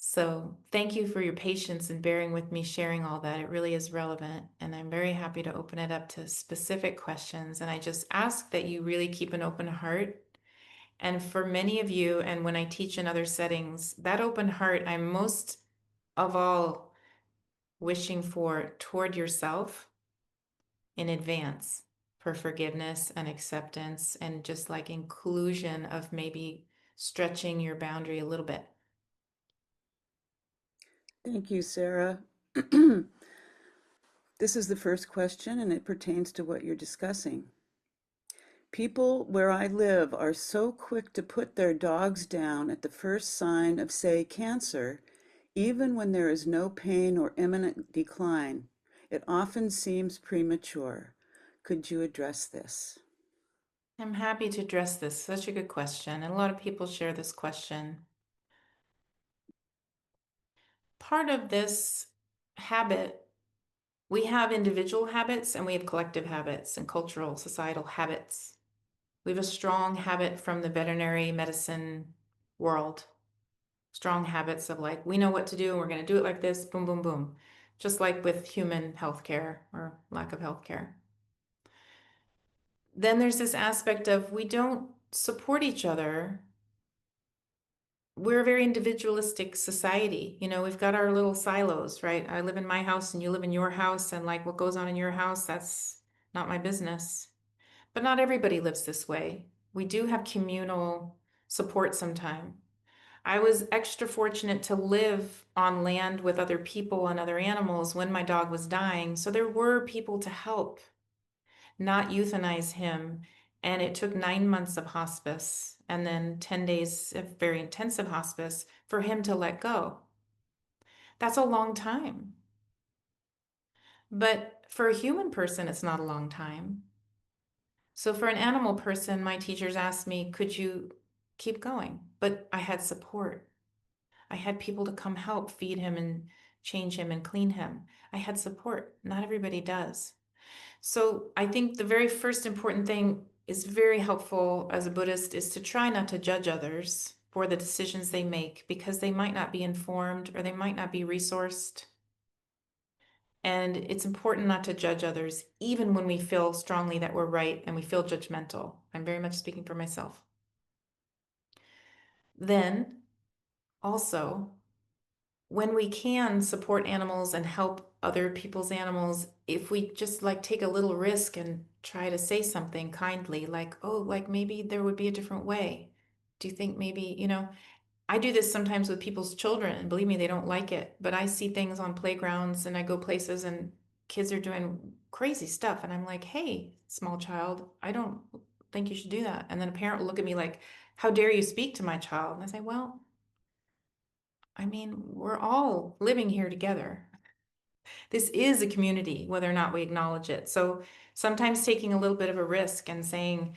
So thank you for your patience and bearing with me sharing all that. It really is relevant, and I'm very happy to open it up to specific questions. And I just ask that you really keep an open heart. And for many of you, and when I teach in other settings, that open heart, I'm most of all wishing for toward yourself in advance, for forgiveness and acceptance, and just like inclusion of maybe stretching your boundary a little bit. Thank you, Sarah. This is the first question, and it pertains to what you're discussing. People where I live are so quick to put their dogs down at the first sign of, say, cancer, even when there is no pain or imminent decline. It often seems premature. Could you address this? I'm happy to address this. Such a good question. And a lot of people share this question. Part of this habit, we have individual habits and we have collective habits and cultural, societal habits. We have a strong habit from the veterinary medicine world, strong habits of like, we know what to do and we're going to do it like this, boom, boom, boom. just like with human healthcare or lack of healthcare. Then there's this aspect of we don't support each other. We're a very individualistic society. You know, we've got our little silos, right? I live in my house and you live in your house, and like what goes on in your house, that's not my business. But not everybody lives this way. We do have communal support sometimes. I was extra fortunate to live on land with other people and other animals when my dog was dying. So there were people to help, not euthanize him. And it took 9 months of hospice and then 10 days of very intensive hospice for him to let go. That's a long time. But for a human person, it's not a long time. So for an animal person, my teachers asked me, could you keep going? But I had support. I had people to come help feed him and change him and clean him. I had support. Not everybody does. So I think the very first important thing is very helpful as a Buddhist is to try not to judge others for the decisions they make because they might not be informed or they might not be resourced. And it's important not to judge others, even when we feel strongly that we're right and we feel judgmental. I'm very much speaking for myself. Then also, when we can support animals and help other people's animals, if we just like take a little risk and try to say something kindly, like, oh, like maybe there would be a different way. Do you think maybe, you know, I do this sometimes with people's children, and believe me, they don't like it. But I see things on playgrounds and I go places and kids are doing crazy stuff. And I'm like, hey, small child, I don't think you should do that. And then a parent will look at me like, how dare you speak to my child? And I say, well, I mean, we're all living here together. This is a community, whether or not we acknowledge it. So sometimes taking a little bit of a risk and saying,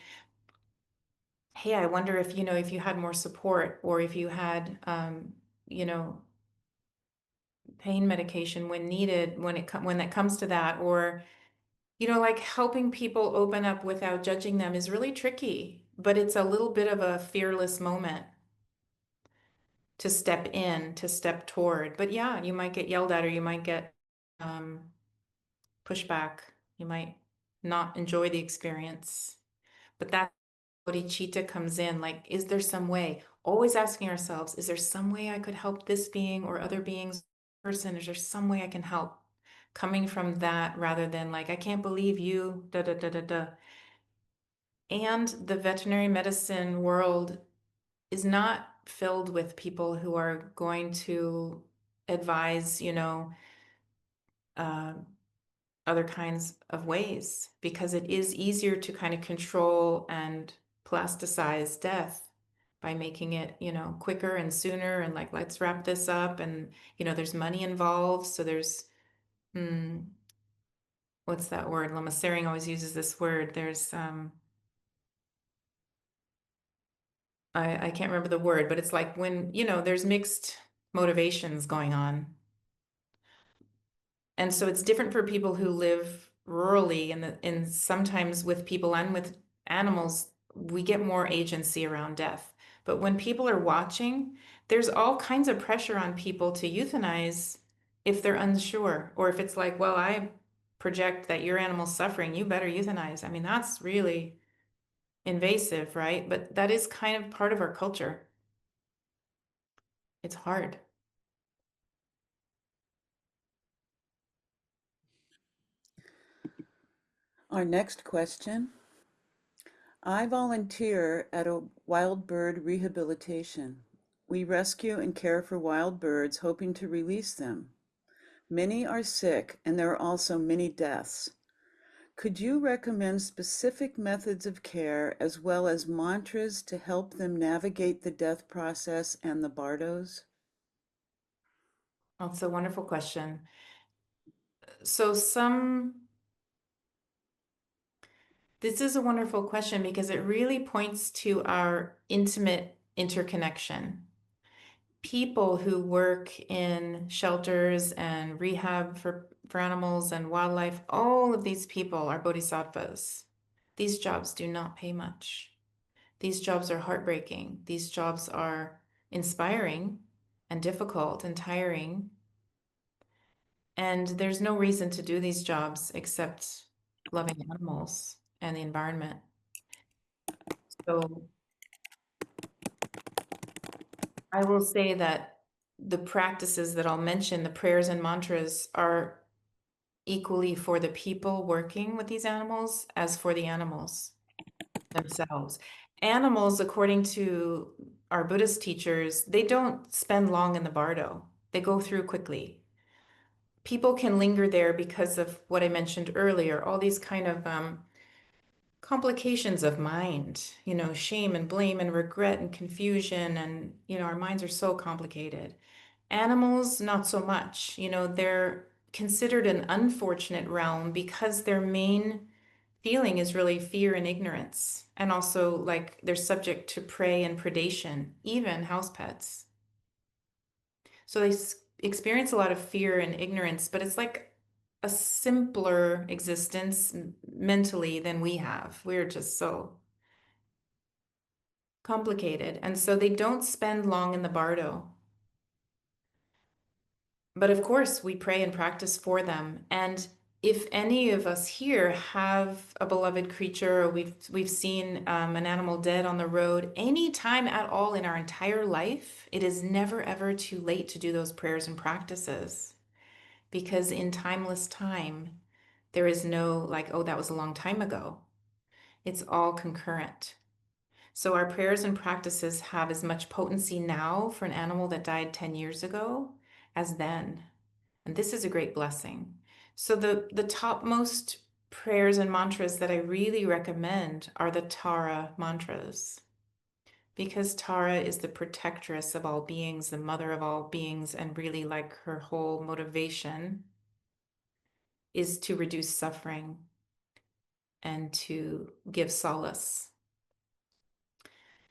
hey, I wonder if, you know, if you had more support or if you had, you know, pain medication when needed, when that comes to that, or, you know, like helping people open up without judging them is really tricky, but it's a little bit of a fearless moment to step in, to step toward. But yeah, you might get yelled at or you might get um, pushback. You might not enjoy the experience. But that's bodhicitta comes in. Like, is there some way? Always asking ourselves, is there some way I could help this being or other beings, person? Is there some way I can help? Coming from that rather than like, I can't believe you, da da da da da. And the veterinary medicine world is not filled with people who are going to advise, you know, uh, other kinds of ways because it is easier to kind of control and plasticize death by making it, you know, quicker and sooner and like, let's wrap this up. And, you know, there's money involved. So there's, what's that word? Lama Tsering always uses this word. There's, I can't remember the word, but it's like when, you know, there's mixed motivations going on. And so it's different for people who live rurally and sometimes with people and with animals, we get more agency around death. But when people are watching, there's all kinds of pressure on people to euthanize if they're unsure, or if it's like, well, I project that your animal's suffering, you better euthanize. I mean, that's really invasive, right? But that is kind of part of our culture. It's hard. Our next question. I volunteer at a wild bird rehabilitation. We rescue and care for wild birds, hoping to release them. Many are sick, and there are also many deaths. Could you recommend specific methods of care as well as mantras to help them navigate the death process and the bardos? That's a wonderful question. So this is a wonderful question because it really points to our intimate interconnection. People who work in shelters and rehab for animals and wildlife, all of these people are bodhisattvas. These jobs do not pay much. These jobs are heartbreaking. These jobs are inspiring and difficult and tiring. And there's no reason to do these jobs except loving animals and the environment. So I will say that the practices that I'll mention, the prayers and mantras, are equally for the people working with these animals as for the animals themselves. Animals, according to our Buddhist teachers, they don't spend long in the bardo. They go through quickly. People can linger there because of what I mentioned earlier, all these kind of complications of mind, shame and blame and regret and confusion. And, our minds are so complicated. Animals, not so much. They're considered an unfortunate realm because their main feeling is really fear and ignorance. And also, like, they're subject to prey and predation, even house pets. So they experience a lot of fear and ignorance, but it's like a simpler existence mentally than we have. We're just so complicated. And so they don't spend long in the bardo. But of course, we pray and practice for them. And if any of us here have a beloved creature, or we've seen an animal dead on the road, any time at all in our entire life, it is never ever too late to do those prayers and practices. Because in timeless time, there is no like, oh, that was a long time ago. It's all concurrent. So our prayers and practices have as much potency now for an animal that died 10 years ago as then. And this is a great blessing. So the topmost prayers and mantras that I really recommend are the Tara mantras, because Tara is the protectress of all beings, the mother of all beings, and really like her whole motivation is to reduce suffering and to give solace.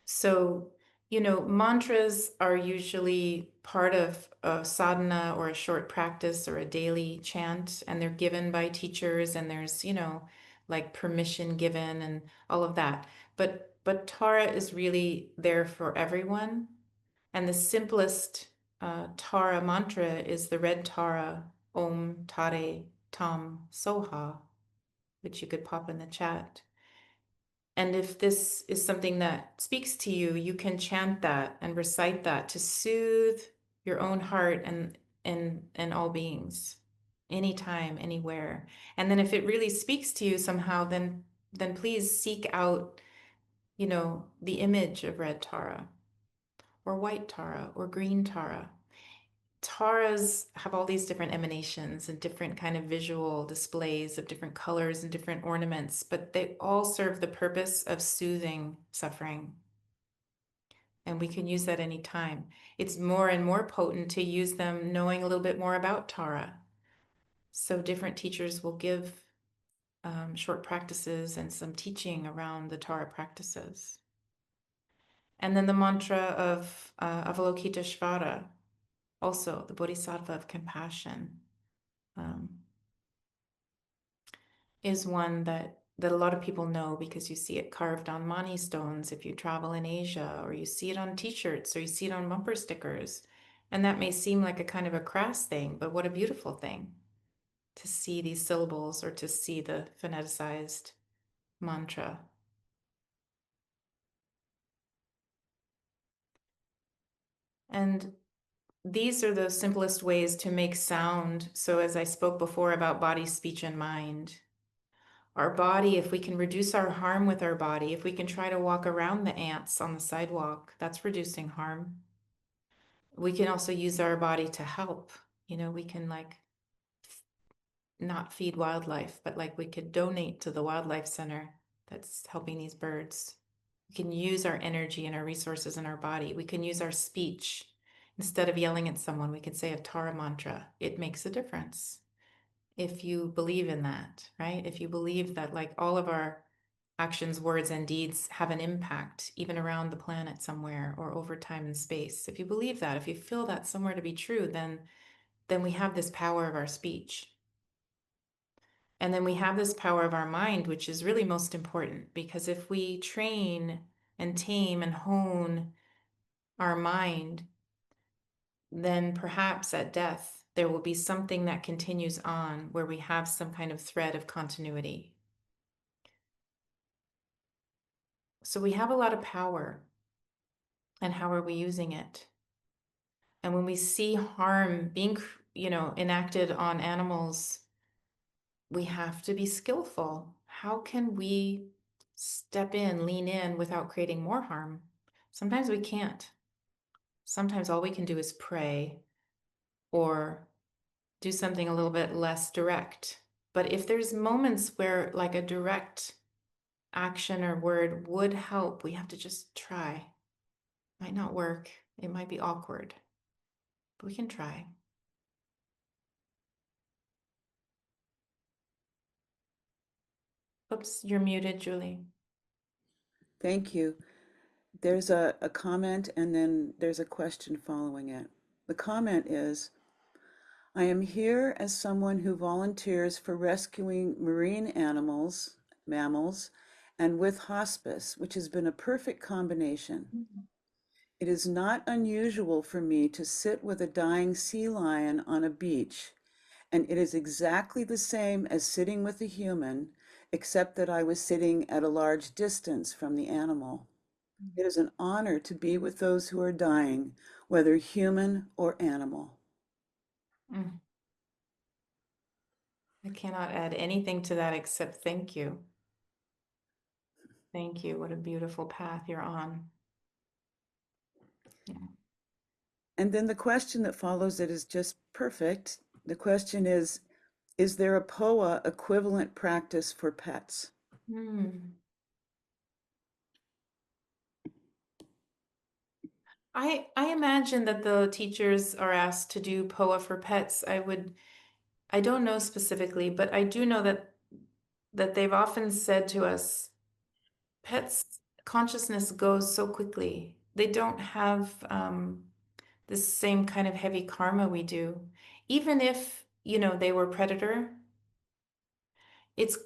So, mantras are usually part of a sadhana or a short practice or a daily chant, and they're given by teachers, and there's, like permission given and all of that. But Tara is really there for everyone. And the simplest Tara mantra is the red Tara, Om Tare Tam Soha, which you could pop in the chat. And if this is something that speaks to you, you can chant that and recite that to soothe your own heart and all beings, anytime, anywhere. And then if it really speaks to you somehow, then please seek out, the image of red Tara or white Tara or green Tara. Taras have all these different emanations and different kind of visual displays of different colors and different ornaments, but they all serve the purpose of soothing suffering. And we can use that anytime. It's more and more potent to use them knowing a little bit more about Tara. So different teachers will give short practices and some teaching around the Tara practices. And then the mantra of Avalokiteshvara, also the bodhisattva of compassion. Um, is one that a lot of people know because you see it carved on mani stones if you travel in Asia, or you see it on t-shirts, or you see it on bumper stickers. And that may seem like a kind of a crass thing, but what a beautiful thing to see these syllables or to see the phoneticized mantra. And these are the simplest ways to make sound. So as I spoke before about body, speech, and mind, our body, if we can reduce our harm with our body, if we can try to walk around the ants on the sidewalk, that's reducing harm. We can also use our body to help. We can like not feed wildlife, but like we could donate to the wildlife center that's helping these birds. We can use our energy and our resources in our body. We can use our speech. Instead of yelling at someone, we can say a Tara mantra. It makes a difference if you believe in that, right? If you believe that like all of our actions, words, and deeds have an impact even around the planet somewhere or over time and space. If you believe that, if you feel that somewhere to be true, then we have this power of our speech. And then we have this power of our mind, which is really most important, because if we train and tame and hone our mind, then perhaps at death, there will be something that continues on where we have some kind of thread of continuity. So we have a lot of power, and how are we using it? And when we see harm being, enacted on animals, we have to be skillful. How can we step in, lean in without creating more harm? Sometimes we can't. Sometimes all we can do is pray or do something a little bit less direct. But if there's moments where like a direct action or word would help, we have to just try. Might not work. It might be awkward, but we can try. Oops, you're muted, Julie. Thank you. There's a comment and then there's a question following it. The comment is, I am here as someone who volunteers for rescuing marine animals, mammals, and with hospice, which has been a perfect combination. It is not unusual for me to sit with a dying sea lion on a beach, and it is exactly the same as sitting with a human, except that I was sitting at a large distance from the animal. It is an honor to be with those who are dying, whether human or animal. Mm. I cannot add anything to that except thank you. Thank you. What a beautiful path you're on. Yeah. And then the question that follows it is just perfect. The question is there a POA equivalent practice for pets? Hmm. I imagine that the teachers are asked to do POA for pets. I don't know specifically, but I do know that they've often said to us, pets' consciousness goes so quickly. They don't have the same kind of heavy karma we do. Even if, they were predator, it's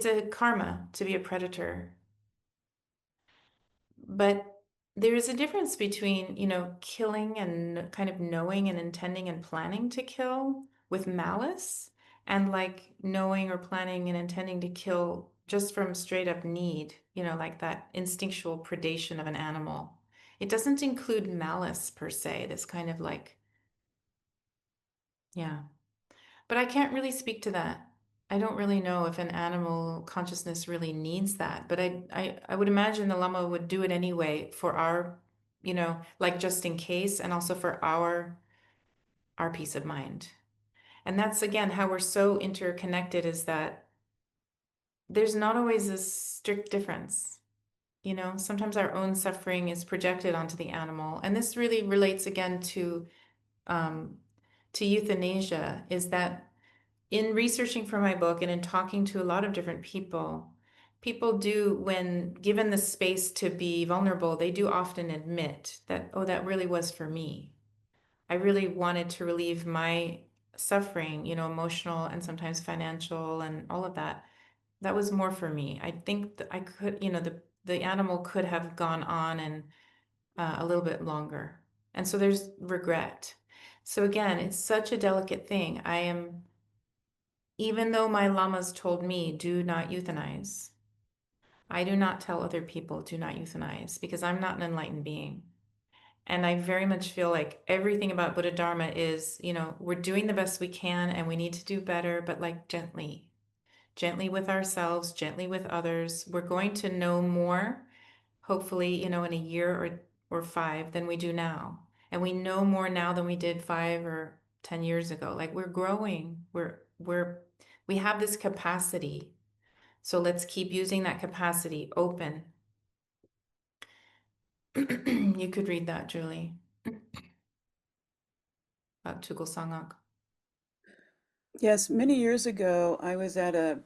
a karma to be a predator. But there is a difference between, killing and kind of knowing and intending and planning to kill with malice, and like knowing or planning and intending to kill just from straight up need, like that instinctual predation of an animal. It doesn't include malice per se, this kind of like, yeah. But I can't really speak to that. I don't really know if an animal consciousness really needs that, but I would imagine the Lama would do it anyway for our, like just in case, and also for our peace of mind. And that's again how we're so interconnected, is that there's not always a strict difference. Sometimes our own suffering is projected onto the animal. And this really relates again um, to euthanasia, is that in researching for my book and in talking to a lot of different people, people do, when given the space to be vulnerable, they do often admit that, oh, that really was for me. I really wanted to relieve my suffering, emotional and sometimes financial and all of that. That was more for me. I think that I could, the animal could have gone on and a little bit longer. And so there's regret. So again, it's such a delicate thing. Even though my lamas told me, do not euthanize, I do not tell other people, do not euthanize, because I'm not an enlightened being. And I very much feel like everything about Buddha Dharma is, we're doing the best we can and we need to do better, but like gently, gently with ourselves, gently with others. We're going to know more, hopefully, in a year or 5 than we do now. And we know more now than we did 5 or 10 years ago. Like we're growing, we have this capacity. So let's keep using that capacity open. You could read that, Julie, about Tukul Sangak. Yes, many years ago, I was at a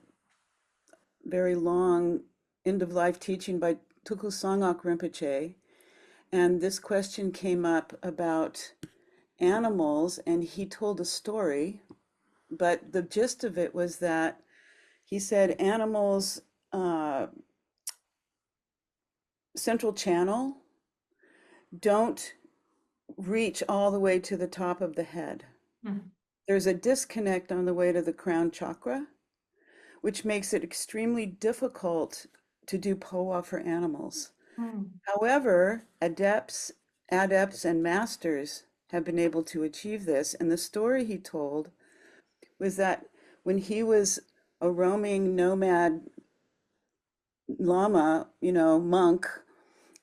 very long end of life teaching by Tukul Sangak Rinpoche, and this question came up about animals, and he told a story, but the gist of it was that he said animals, central channel, don't reach all the way to the top of the head. Hmm. there's a disconnect on the way to the crown chakra, which makes it extremely difficult to do poa for animals. Hmm. However, adepts and masters have been able to achieve this. And the story he told was that when he was a roaming nomad Lama, monk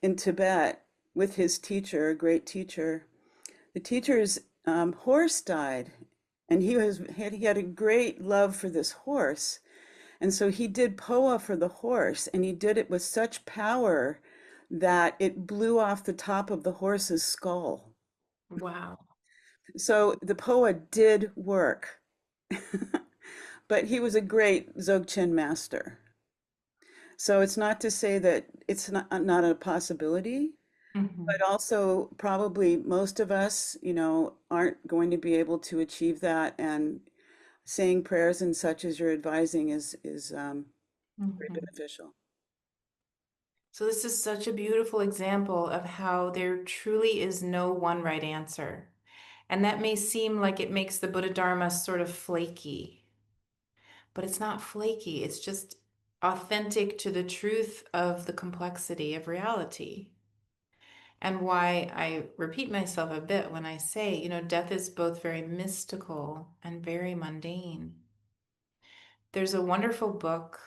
in Tibet with his teacher, a great teacher, the teacher's horse died, and he had a great love for this horse, and so he did poa for the horse, and he did it with such power that it blew off the top of the horse's skull. Wow. So the poa did work, but he was a great Dzogchen master. So it's not to say that it's not a possibility, Hmm. but also probably most of us, aren't going to be able to achieve that. And saying prayers and such as you're advising is very Hmm. beneficial. So this is such a beautiful example of how there truly is no one right answer. And that may seem like it makes the Buddha Dharma sort of flaky, but it's not flaky. It's just authentic to the truth of the complexity of reality. And why I repeat myself a bit when I say, death is both very mystical and very mundane. There's a wonderful book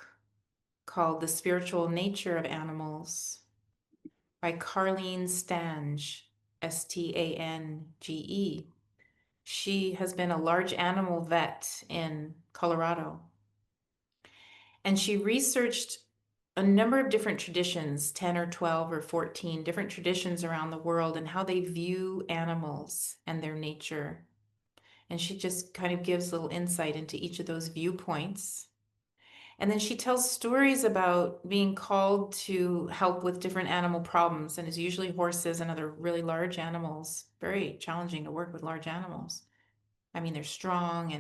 called The Spiritual Nature of Animals by Carlene Stange, Stange. She has been a large animal vet in Colorado. And she researched a number of different traditions, 10 or 12 or 14 different traditions around the world, and how they view animals and their nature. And she just kind of gives little insight into each of those viewpoints. And then she tells stories about being called to help with different animal problems, and is usually horses and other really large animals. Very challenging to work with large animals. I mean, they're strong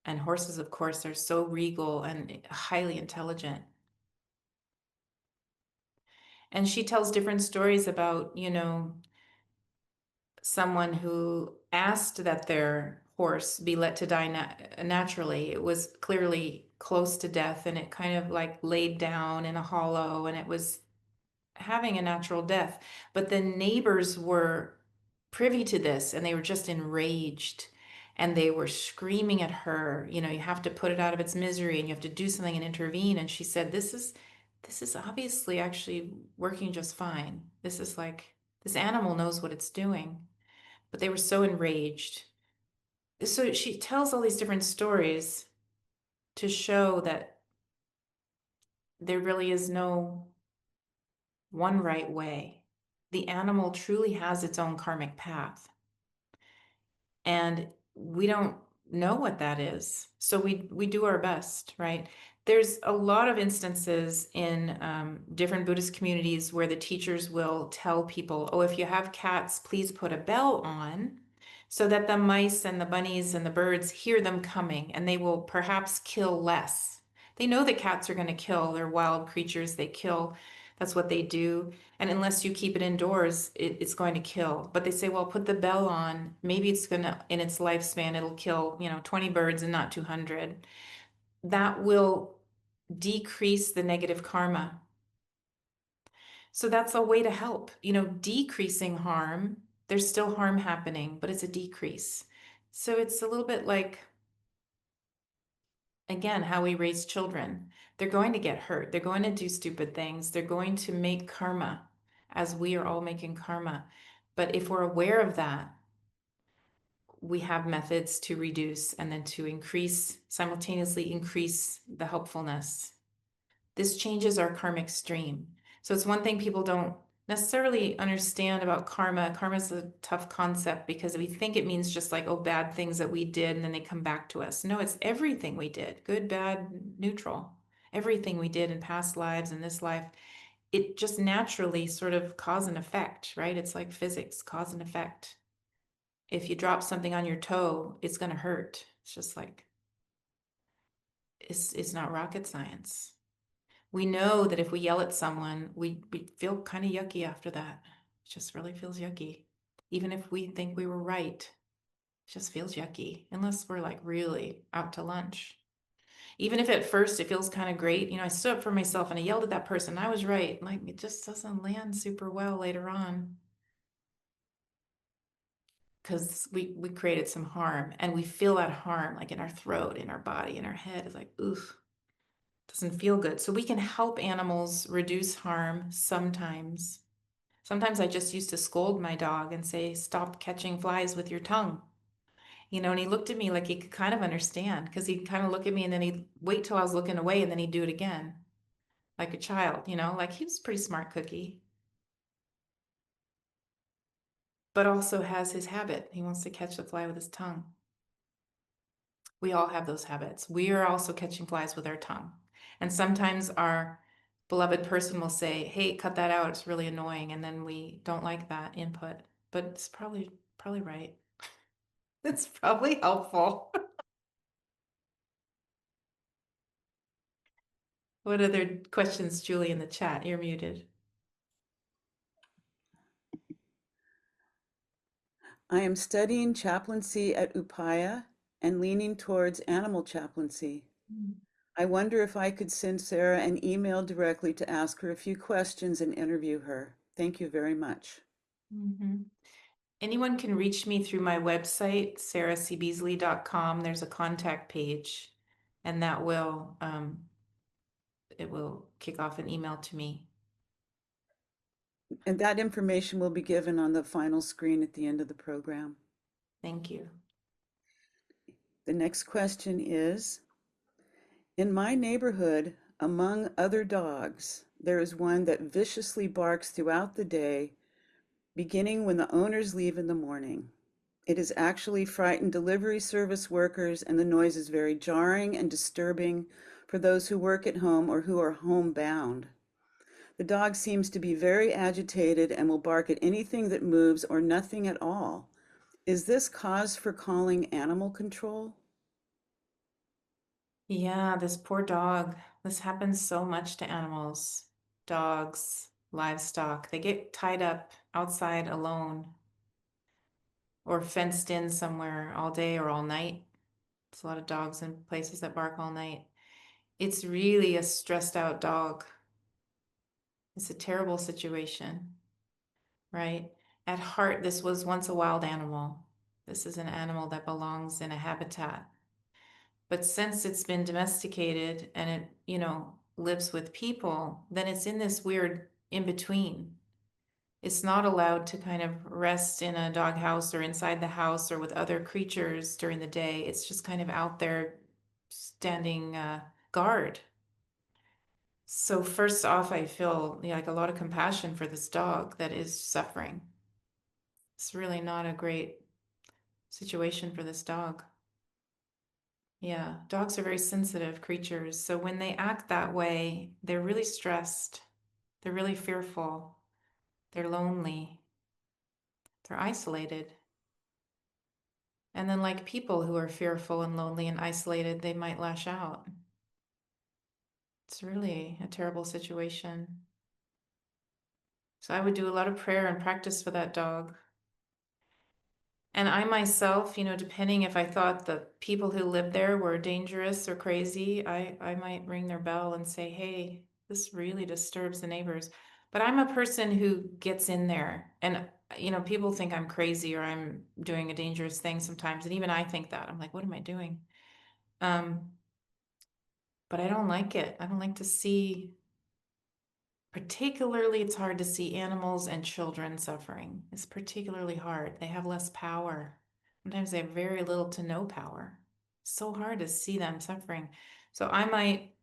and horses, of course, are so regal and highly intelligent. And she tells different stories about, someone who asked that their horse be let to die naturally. It was clearly close to death, and it kind of like laid down in a hollow, and it was having a natural death. But the neighbors were privy to this, and they were just enraged, and they were screaming at her, you have to put it out of its misery, and you have to do something and intervene. And she said, this is obviously actually working just fine. This is like, this animal knows what it's doing. But they were so enraged. So she tells all these different stories to show that there really is no one right way. The animal truly has its own karmic path. And we don't know what that is. So we do our best, right? There's a lot of instances in different Buddhist communities where the teachers will tell people, oh, if you have cats, please put a bell on so that the mice and the bunnies and the birds hear them coming, and they will perhaps kill less. They know that cats are going to kill. They're wild creatures. They kill. That's what they do. And unless you keep it indoors, it's going to kill. But they say, well, put the bell on. Maybe it's going to, in its lifespan, it'll kill, 20 birds and not 200. That will decrease the negative karma. So that's a way to help, decreasing harm. There's still harm happening, but it's a decrease. So it's a little bit like, again, how we raise children. They're going to get hurt. They're going to do stupid things. They're going to make karma, as we are all making karma. But if we're aware of that, we have methods to reduce and then to increase, simultaneously increase the helpfulness. This changes our karmic stream. So it's one thing people don't necessarily understand about karma. Karma is a tough concept because we think it means just like, oh, bad things that we did and then they come back to us. No, it's everything we did, good, bad, neutral. Everything we did in past lives and this life, it just naturally sort of cause and effect, right? It's like physics, cause and effect. If you drop something on your toe, it's going to hurt. It's just like, it's not rocket science. We know that if we yell at someone, we feel kind of yucky after that. It just really feels yucky, even if we think we were right. It just feels yucky unless we're like really out to lunch. Even if at first it feels kind of great, I stood up for myself and I yelled at that person. I was right. Like it just doesn't land super well later on because we created some harm and we feel that harm like in our throat, in our body, in our head. It's like, oof, doesn't feel good. So we can help animals reduce harm sometimes. Sometimes I just used to scold my dog and say, stop catching flies with your tongue. And he looked at me like he could kind of understand because he'd kind of look at me and then he'd wait till I was looking away and then he'd do it again, like a child, like he was a pretty smart cookie, but also has his habit. He wants to catch the fly with his tongue. We all have those habits. We are also catching flies with our tongue. And sometimes our beloved person will say, hey, cut that out. It's really annoying. And then we don't like that input, but it's probably right. It's probably helpful. What other questions, Julie, in the chat? You're muted. I am studying chaplaincy at Upaya and leaning towards animal chaplaincy. I wonder if I could send Sarah an email directly to ask her a few questions and interview her. Thank you very much. Mm-hmm. Anyone can reach me through my website, sarahcbeasley.com. There's a contact page, and that will it will kick off an email to me. And that information will be given on the final screen at the end of the program. Thank you. The next question is, in my neighborhood, among other dogs, there is one that viciously barks throughout the day, beginning when the owners leave in the morning. It has actually frightened delivery service workers, and the noise is very jarring and disturbing for those who work at home or who are homebound. The dog seems to be very agitated and will bark at anything that moves or nothing at all. Is this cause for calling animal control? Yeah, this poor dog. This happens so much to animals, dogs, livestock. They get tied up outside alone or fenced in somewhere all day or all night. There's a lot of dogs in places that bark all night. It's really a stressed out dog. It's a terrible situation, right? At heart, this was once a wild animal. This is an animal that belongs in a habitat. But since it's been domesticated and it, lives with people, then it's in this weird in between. It's not allowed to kind of rest in a doghouse or inside the house or with other creatures during the day. It's just kind of out there standing guard. So first off, I feel like a lot of compassion for this dog that is suffering. It's really not a great situation for this dog. Yeah, dogs are very sensitive creatures. So when they act that way, they're really stressed. They're really fearful. They're lonely. They're isolated. And then, like people who are fearful and lonely and isolated, they might lash out. It's really a terrible situation. So I would do a lot of prayer and practice for that dog. And I myself, depending if I thought the people who lived there were dangerous or crazy, I might ring their bell and say, hey, this really disturbs the neighbors. But I'm a person who gets in there. And, people think I'm crazy or I'm doing a dangerous thing sometimes. And even I think that. I'm like, what am I doing? But I don't like it. I don't like to see, particularly, it's hard to see animals and children suffering. It's particularly hard. They have less power. Sometimes they have very little to no power. It's so hard to see them suffering. So I might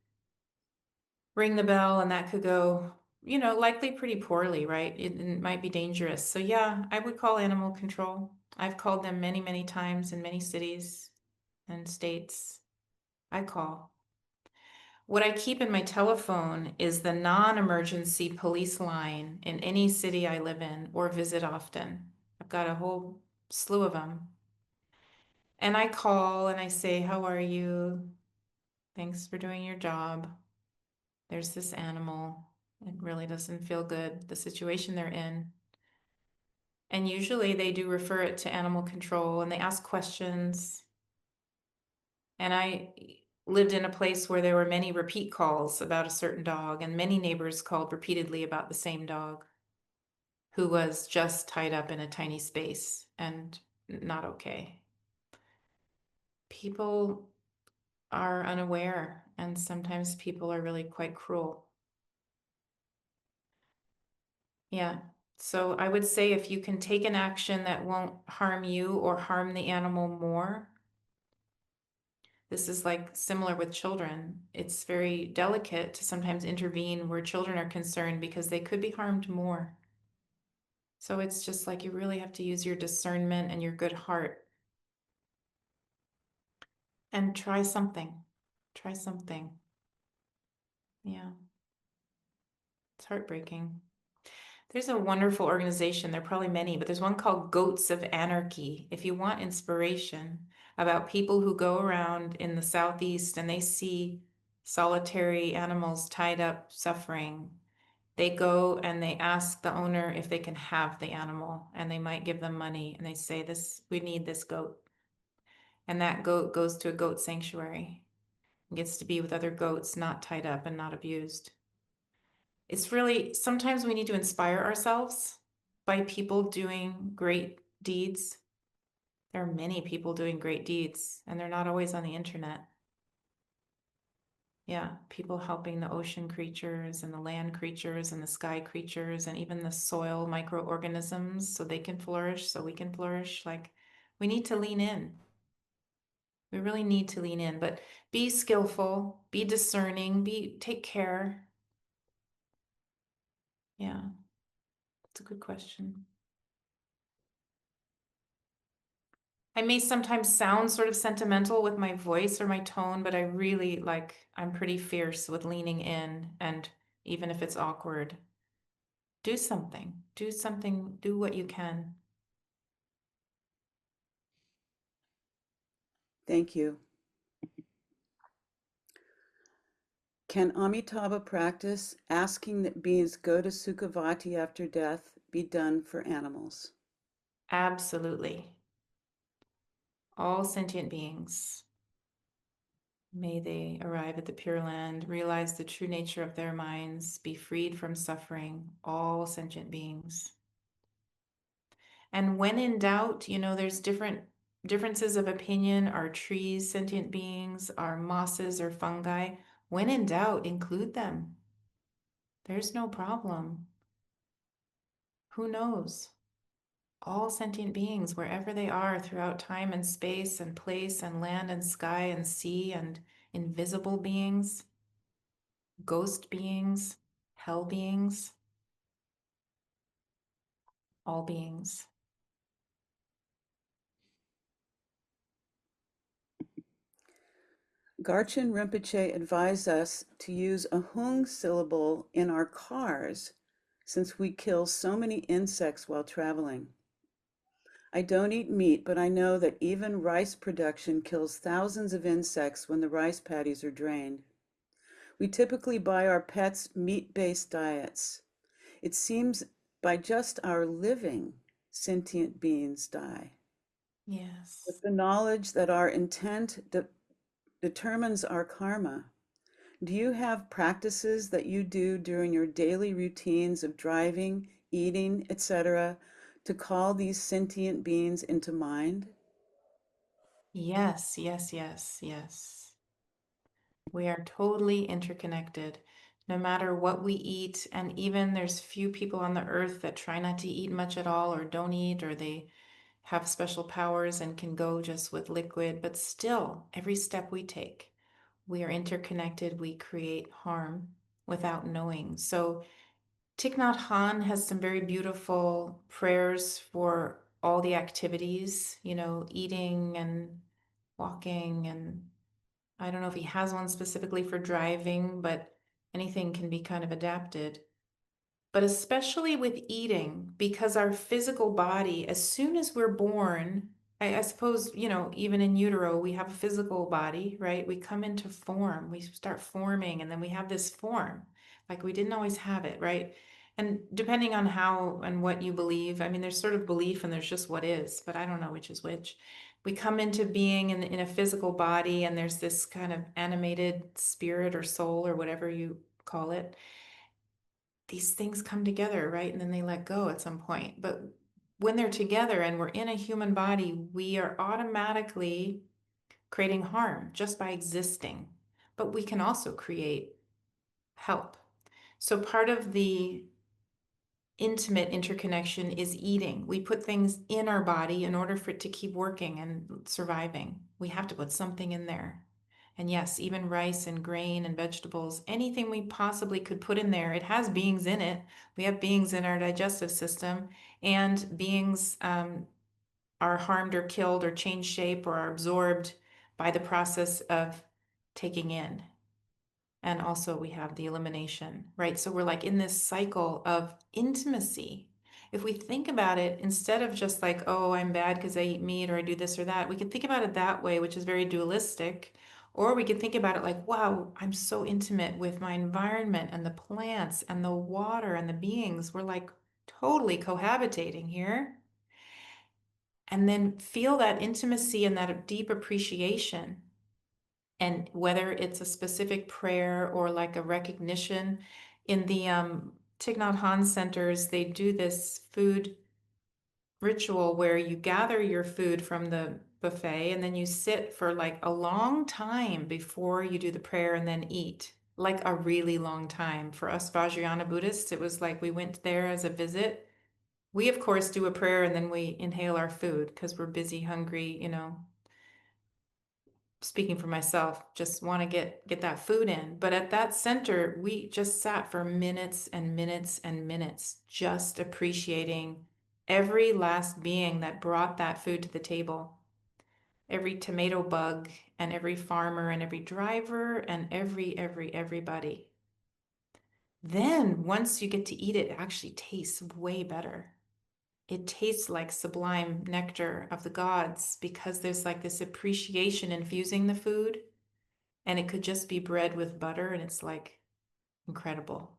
ring the bell and that could go, likely pretty poorly, right? It might be dangerous. So yeah, I would call animal control. I've called them many, many times in many cities and states. I call. What I keep in my telephone is the non-emergency police line in any city I live in or visit often. I've got a whole slew of them. And I call and I say, how are you? Thanks for doing your job. There's this animal. It really doesn't feel good, the situation they're in. And usually they do refer it to animal control and they ask questions. And I lived in a place where there were many repeat calls about a certain dog, and many neighbors called repeatedly about the same dog who was just tied up in a tiny space and not okay. People are unaware, and sometimes people are really quite cruel. Yeah. So I would say if you can take an action that won't harm you or harm the animal more, this is like similar with children. It's very delicate to sometimes intervene where children are concerned because they could be harmed more. So it's just like you really have to use your discernment and your good heart and try something. Try something. Yeah. It's heartbreaking. There's a wonderful organization. There are probably many, but there's one called Goats of Anarchy. If you want inspiration about people who go around in the Southeast and they see solitary animals tied up suffering, they go and they ask the owner if they can have the animal, and they might give them money and they say, "This, we need this goat." And that goat goes to a goat sanctuary and gets to be with other goats, not tied up and not abused. It's really, sometimes we need to inspire ourselves by people doing great deeds. There are many people doing great deeds, and they're not always on the internet. Yeah, people helping the ocean creatures and the land creatures and the sky creatures and even the soil microorganisms so they can flourish, so we can flourish. Like, we need to lean in. We really need to lean in, but be skillful, be discerning, take care. Yeah, it's a good question. I may sometimes sound sort of sentimental with my voice or my tone, but I really I'm pretty fierce with leaning in, and even if it's awkward, do something, do what you can. Thank you. Can Amitabha practice asking that beings go to Sukhavati after death be done for animals? Absolutely. All sentient beings, may they arrive at the Pure Land, realize the true nature of their minds, be freed from suffering, all sentient beings. And when in doubt, there's differences of opinion. Are trees sentient beings? Are mosses or fungi? When in doubt, include them. There's no problem. Who knows? All sentient beings, wherever they are throughout time and space and place and land and sky and sea, and invisible beings, ghost beings, hell beings, all beings. Garchen Rinpoche advised us to use a hung syllable in our cars since we kill so many insects while traveling. I don't eat meat, but I know that even rice production kills thousands of insects when the rice paddies are drained. We typically buy our pets meat-based diets. It seems by just our living, sentient beings die. Yes. With the knowledge that our intent determines our karma, do you have practices that you do during your daily routines of driving, eating, etc., to call these sentient beings into mind? Yes, yes, yes, yes. We are totally interconnected. No matter what we eat, and even there's few people on the earth that try not to eat much at all or don't eat, or they have special powers and can go just with liquid, but still, every step we take, we are interconnected. We create harm without knowing. So Thich Nhat Hanh has some very beautiful prayers for all the activities, eating and walking, and I don't know if he has one specifically for driving, but anything can be kind of adapted. But especially with eating, because our physical body, as soon as we're born, I suppose, even in utero, we have a physical body, right? We come into form, we start forming, and then we have this form. Like we didn't always have it, right? And depending on how and what you believe, I mean, there's sort of belief and there's just what is, but I don't know which is which. We come into being in a physical body, and there's this kind of animated spirit or soul or whatever you call it. These things come together, right? And then they let go at some point. But when they're together and we're in a human body, we are automatically creating harm just by existing. But we can also create help. So part of the intimate interconnection is eating. We put things in our body in order for it to keep working and surviving. We have to put something in there. And yes, even rice and grain and vegetables, anything we possibly could put in there, it has beings in it. We have beings in our digestive system, and beings are harmed or killed or change shape or are absorbed by the process of taking in. And also we have the elimination, right? So we're like in this cycle of intimacy. If we think about it, instead of just like, oh, I'm bad because I eat meat or I do this or that, we could think about it that way, which is very dualistic. Or we could think about it like, wow, I'm so intimate with my environment and the plants and the water and the beings. We're like totally cohabitating here. And then feel that intimacy and that deep appreciation. And whether it's a specific prayer or like a recognition, in the Thich Nhat Hanh centers, they do this food ritual where you gather your food from the buffet and then you sit for like a long time before you do the prayer and then eat. Like a really long time. For us Vajrayana Buddhists, it was like we went there as a visit. We, of course, do a prayer and then we inhale our food because we're busy, hungry, speaking for myself, just want to get that food in. But at that center, we just sat for minutes and minutes and minutes, just appreciating every last being that brought that food to the table. Every tomato bug and every farmer and every driver and everybody. Then once you get to eat it, it actually tastes way better. It tastes like sublime nectar of the gods because there's like this appreciation infusing the food, and it could just be bread with butter, and it's like incredible.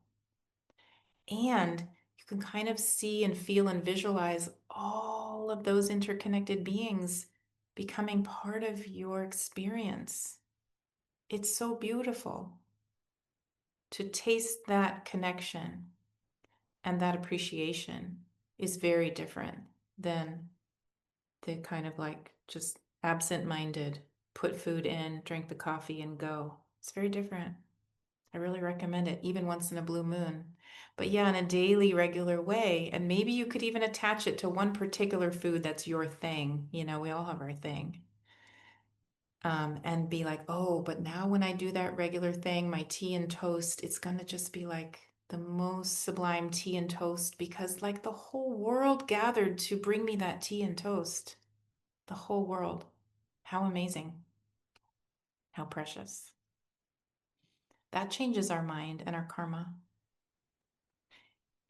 And you can kind of see and feel and visualize all of those interconnected beings becoming part of your experience. It's so beautiful to taste that connection, and that appreciation is very different than the kind of like just absent-minded, put food in, drink the coffee and go. It's very different. I really recommend it, even once in a blue moon. But yeah, in a daily, regular way. And maybe you could even attach it to one particular food that's your thing. We all have our thing. And be like, oh, but now when I do that regular thing, my tea and toast, it's going to just be like the most sublime tea and toast because like the whole world gathered to bring me that tea and toast. The whole world. How amazing. How precious. That changes our mind and our karma.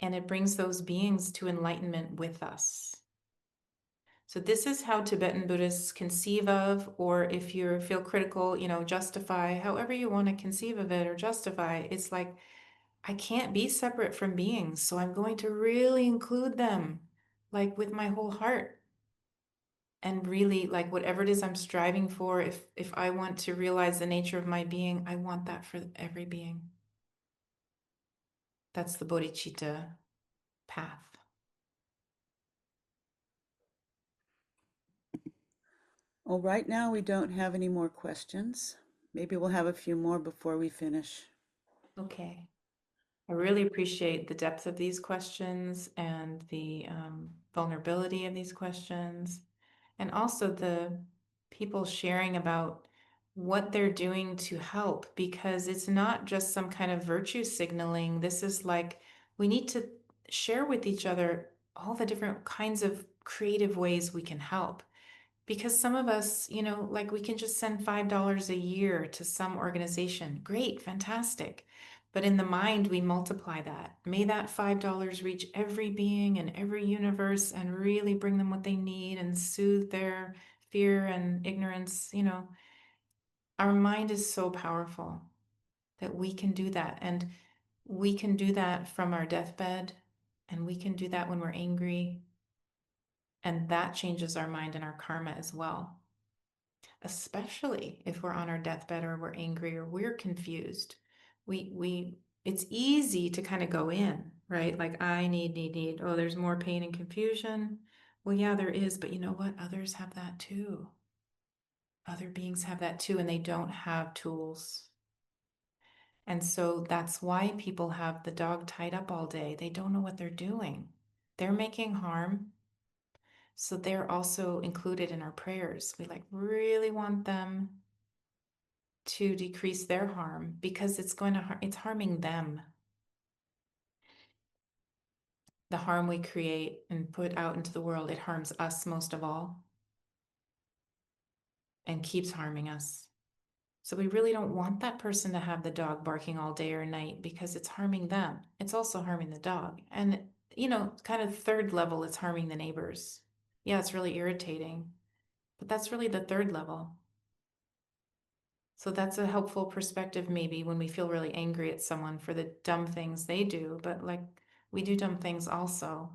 And it brings those beings to enlightenment with us. So this is how Tibetan Buddhists conceive of, or if you feel critical, justify, however you want to conceive of it or justify. It's like, I can't be separate from beings, so I'm going to really include them, like with my whole heart. And really, like whatever it is I'm striving for, if I want to realize the nature of my being, I want that for every being. That's the bodhicitta path. Well, right now we don't have any more questions. Maybe we'll have a few more before we finish. Okay. I really appreciate the depth of these questions and the vulnerability of these questions, and also the people sharing about what they're doing to help, because it's not just some kind of virtue signaling. This is like we need to share with each other all the different kinds of creative ways we can help. Because some of us, like we can just send $5 a year to some organization. Great, fantastic. But in the mind, we multiply that. May that $5 reach every being in every universe and really bring them what they need and soothe their fear and ignorance. Our mind is so powerful that we can do that. And we can do that from our deathbed, and we can do that when we're angry, and that changes our mind and our karma as well, especially if we're on our deathbed or we're angry or we're confused. We it's easy to kind of go in, right? Like I need. Oh, there's more pain and confusion. Well, yeah, there is, but you know what? Others have that too. Other beings have that too, and they don't have tools. And so that's why people have the dog tied up all day. They don't know what they're doing. They're making harm. So they're also included in our prayers. We like really want them to decrease their harm because it's harming them. The harm we create and put out into the world, it harms us most of all and keeps harming us. So we really don't want that person to have the dog barking all day or night because it's harming them. It's also harming the dog. And, kind of third level, it's harming the neighbors. Yeah, it's really irritating, but that's really the third level. So that's a helpful perspective maybe when we feel really angry at someone for the dumb things they do, but like we do dumb things also.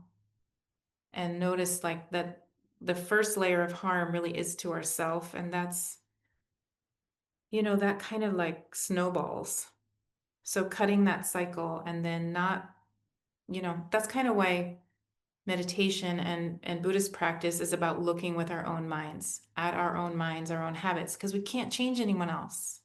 And notice like that the first layer of harm really is to ourself, and that's, that kind of like snowballs. So cutting that cycle and then not, that's kind of why meditation and Buddhist practice is about looking with our own minds, at our own minds, our own habits, because we can't change anyone else.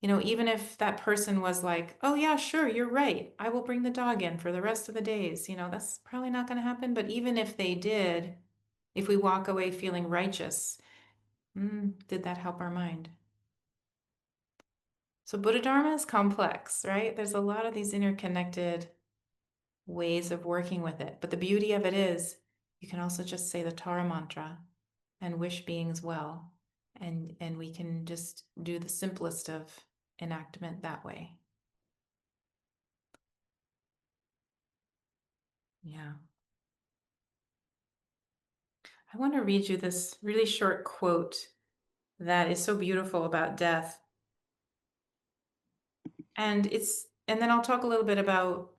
Even if that person was like, oh yeah, sure, you're right. I will bring the dog in for the rest of the days. That's probably not going to happen. But even if they did, if we walk away feeling righteous, did that help our mind? So Buddha Dharma is complex, right? There's a lot of these interconnected ways of working with it. But the beauty of it is you can also just say the Tara mantra and wish beings well. And we can just do the simplest of enactment that way. Yeah. I want to read you this really short quote that is so beautiful about death. And then I'll talk a little bit about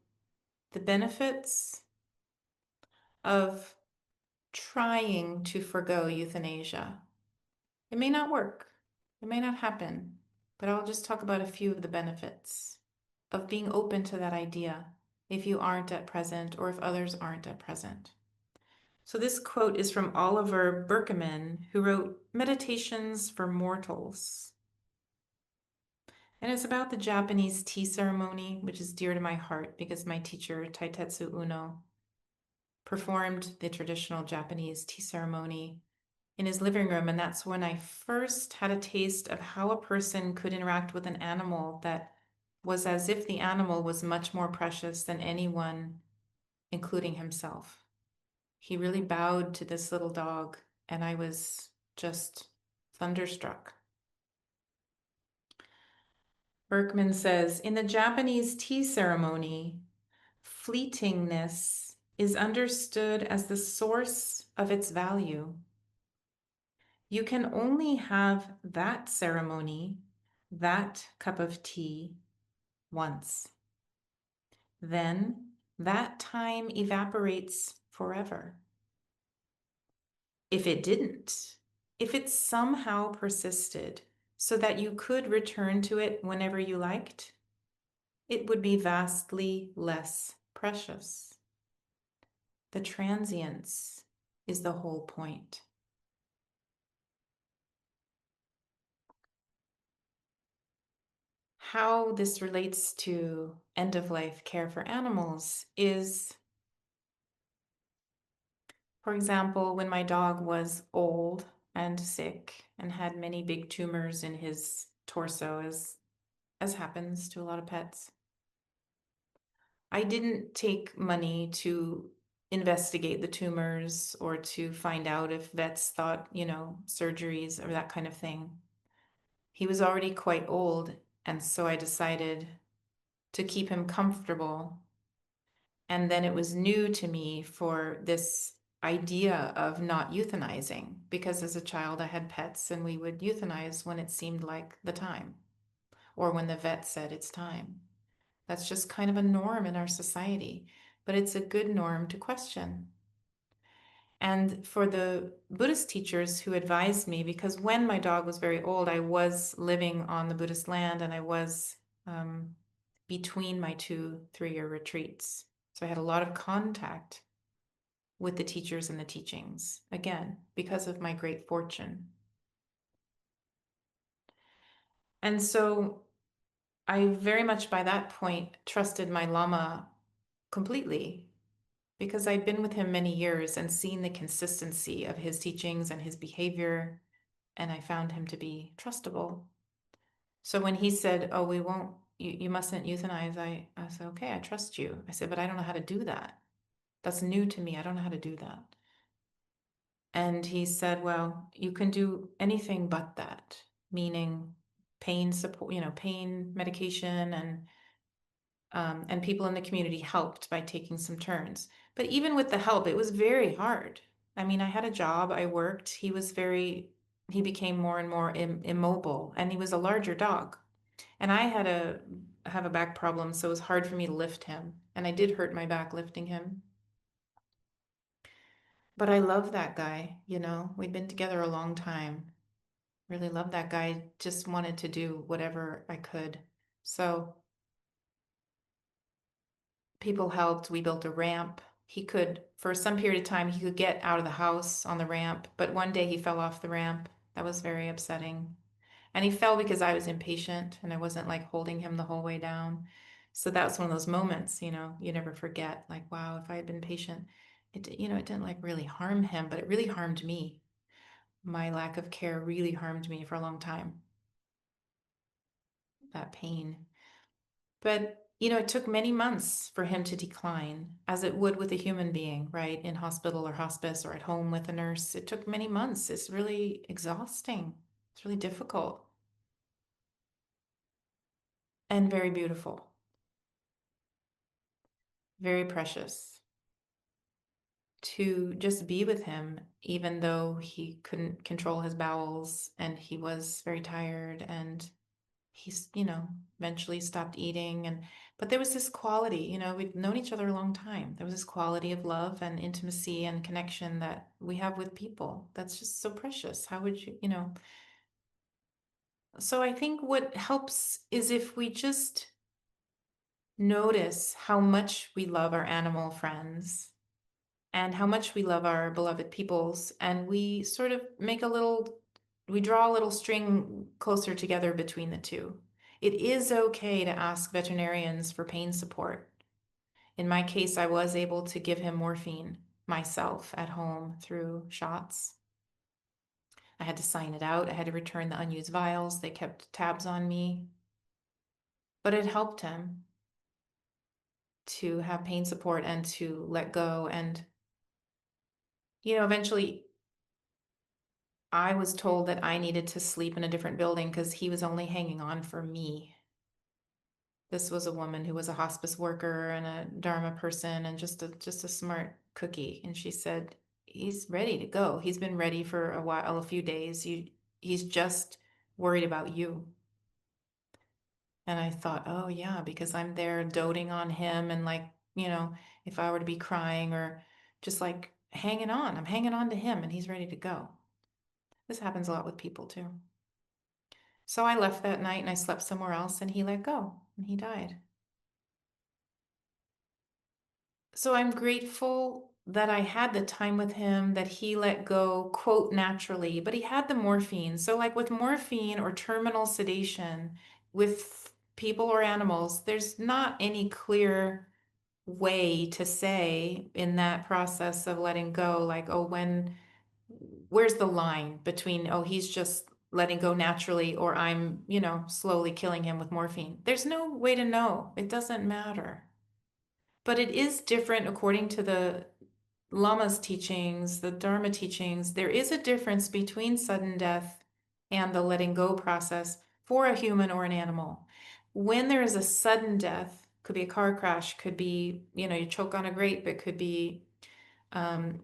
the benefits of trying to forgo euthanasia. It may not work, it may not happen, but I'll just talk about a few of the benefits of being open to that idea if you aren't at present or if others aren't at present. So this quote is from Oliver Berkman, who wrote Meditations for Mortals. And it's about the Japanese tea ceremony, which is dear to my heart because my teacher, Taitetsu Uno, performed the traditional Japanese tea ceremony in his living room. And that's when I first had a taste of how a person could interact with an animal that was as if the animal was much more precious than anyone, including himself. He really bowed to this little dog, and I was just thunderstruck. Berkman says, in the Japanese tea ceremony, fleetingness is understood as the source of its value. You can only have that ceremony, that cup of tea, once. Then that time evaporates forever. If it didn't, if it somehow persisted so that you could return to it whenever you liked, it would be vastly less precious. The transience is the whole point. How this relates to end-of-life care for animals is, for example, when my dog was old and sick and had many big tumors in his torso, as happens to a lot of pets, I didn't take money to investigate the tumors or to find out if vets thought, surgeries or that kind of thing. He was already quite old, and so I decided to keep him comfortable. And then it was new to me for this idea of not euthanizing, because as a child I had pets and we would euthanize when it seemed like the time or when the vet said it's time. That's just kind of a norm in our society, but it's a good norm to question. And for the Buddhist teachers who advised me, because when my dog was very old, I was living on the Buddhist land and I was um, between my 2 3-year retreats. So I had a lot of contact with the teachers and the teachings, again, because of my great fortune. And so I very much by that point trusted my Lama completely because I'd been with him many years and seen the consistency of his teachings and his behavior, and I found him to be trustable. So when he said, "Oh, we won't, you mustn't euthanize," I said, "Okay, I trust you." I said, "But I don't know how to do that. That's new to me. I don't know how to do that." And he said, "Well, you can do anything but that," meaning pain support, pain medication and people in the community helped by taking some turns. But even with the help, it was very hard. I mean, I had a job, I worked. He became more and more immobile, and he was a larger dog. And I have a back problem, so it was hard for me to lift him. And I did hurt my back lifting him. But I love that guy, We'd been together a long time. Really loved that guy. Just wanted to do whatever I could. So people helped. We built a ramp. For some period of time, he could get out of the house on the ramp, but one day he fell off the ramp. That was very upsetting. And he fell because I was impatient and I wasn't like holding him the whole way down. So that was one of those moments, you never forget, like, wow, if I had been patient, it didn't like really harm him, but it really harmed me. My lack of care really harmed me for a long time, that pain. But, it took many months for him to decline, as it would with a human being, right? In hospital or hospice or at home with a nurse. It took many months. It's really exhausting. It's really difficult and very beautiful, very precious to just be with him, even though he couldn't control his bowels and he was very tired and he's, eventually stopped eating. But there was this quality, we've known each other a long time. There was this quality of love and intimacy and connection that we have with people. That's just so precious. How would you? So I think what helps is if we just notice how much we love our animal friends and how much we love our beloved peoples, and we sort of we draw a little string closer together between the two. It is okay to ask veterinarians for pain support. In my case, I was able to give him morphine myself at home through shots. I had to sign it out. I had to return the unused vials. They kept tabs on me. But it helped him to have pain support and to let go. And, eventually I was told that I needed to sleep in a different building because he was only hanging on for me. This was a woman who was a hospice worker and a Dharma person and just a smart cookie. And she said, "He's ready to go. He's been ready for a while, a few days. He's just worried about you." And I thought, oh yeah, because I'm there doting on him and like, if I were to be crying or just like hanging on, I'm hanging on to him and he's ready to go. This happens a lot with people too. So I left that night and I slept somewhere else and he let go and he died. So I'm grateful that I had the time with him, that he let go, quote, naturally, but he had the morphine. So, like with morphine or terminal sedation with people or animals, there's not any clear way to say in that process of letting go, like, oh, where's the line between, oh, he's just letting go naturally, or I'm, slowly killing him with morphine. There's no way to know. It doesn't matter. But it is different according to the Lama's teachings, the Dharma teachings. There is a difference between sudden death and the letting go process for a human or an animal. When there is a sudden death, could be a car crash, could be, you choke on a grape, it could be um,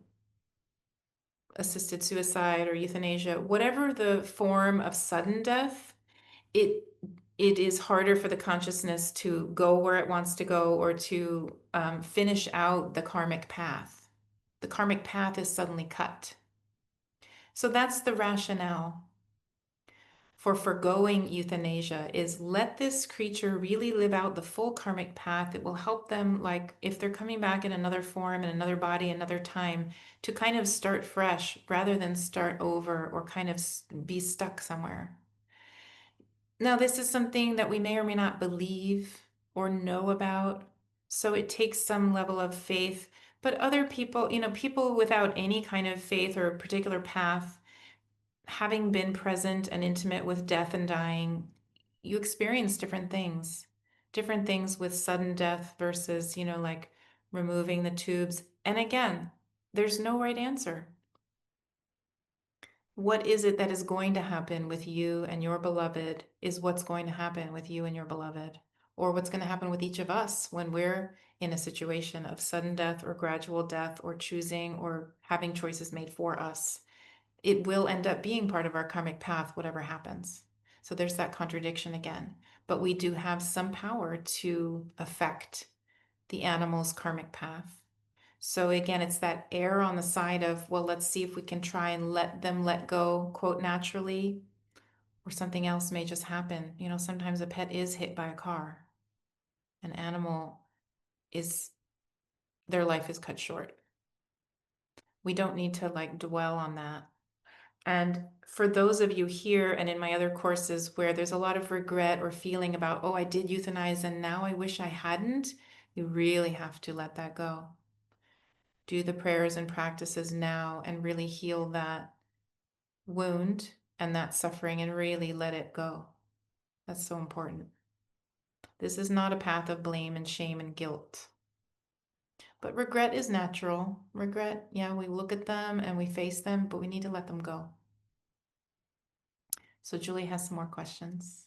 assisted suicide or euthanasia, whatever the form of sudden death, it it is harder for the consciousness to go where it wants to go, or to finish out the karmic path. The karmic path is suddenly cut. So that's the rationale for foregoing euthanasia, is let this creature really live out the full karmic path. It will help them, like if they're coming back in another form, in another body, another time, to kind of start fresh rather than start over or kind of be stuck somewhere. Now, this is something that we may or may not believe or know about, so it takes some level of faith. But other people, people without any kind of faith or a particular path, having been present and intimate with death and dying, you experience different things with sudden death versus, like removing the tubes. And again, there's no right answer. What is it that is going to happen with you and your beloved is what's going to happen with you and your beloved, or what's going to happen with each of us when we're in a situation of sudden death or gradual death, or choosing or having choices made for us. It will end up being part of our karmic path, whatever happens. So there's that contradiction again. But we do have some power to affect the animal's karmic path. So again, it's that err on the side of, well, let's see if we can try and let them let go, quote, naturally, or something else may just happen. Sometimes a pet is hit by a car. An animal their life is cut short. We don't need to dwell on that. And for those of you here and in my other courses where there's a lot of regret or feeling about, oh, I did euthanize and now I wish I hadn't, you really have to let that go. Do the prayers and practices now and really heal that wound and that suffering and really let it go. That's so important. This is not a path of blame and shame and guilt. But regret is natural. Regret, yeah, we look at them and we face them, but we need to let them go. So Julie has some more questions.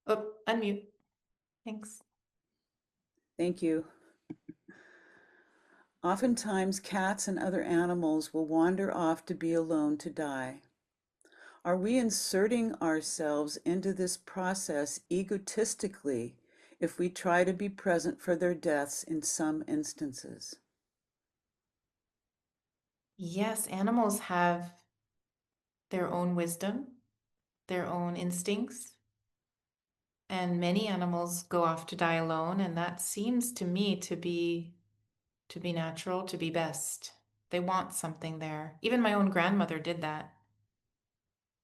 Oh, unmute. Thanks. Thank you. Oftentimes, cats and other animals will wander off to be alone to die. Are we inserting ourselves into this process egotistically if we try to be present for their deaths in some instances? Yes, animals have their own wisdom, their own instincts, and many animals go off to die alone, and that seems to me to be natural, to be best. They want something there. Even my own grandmother did that.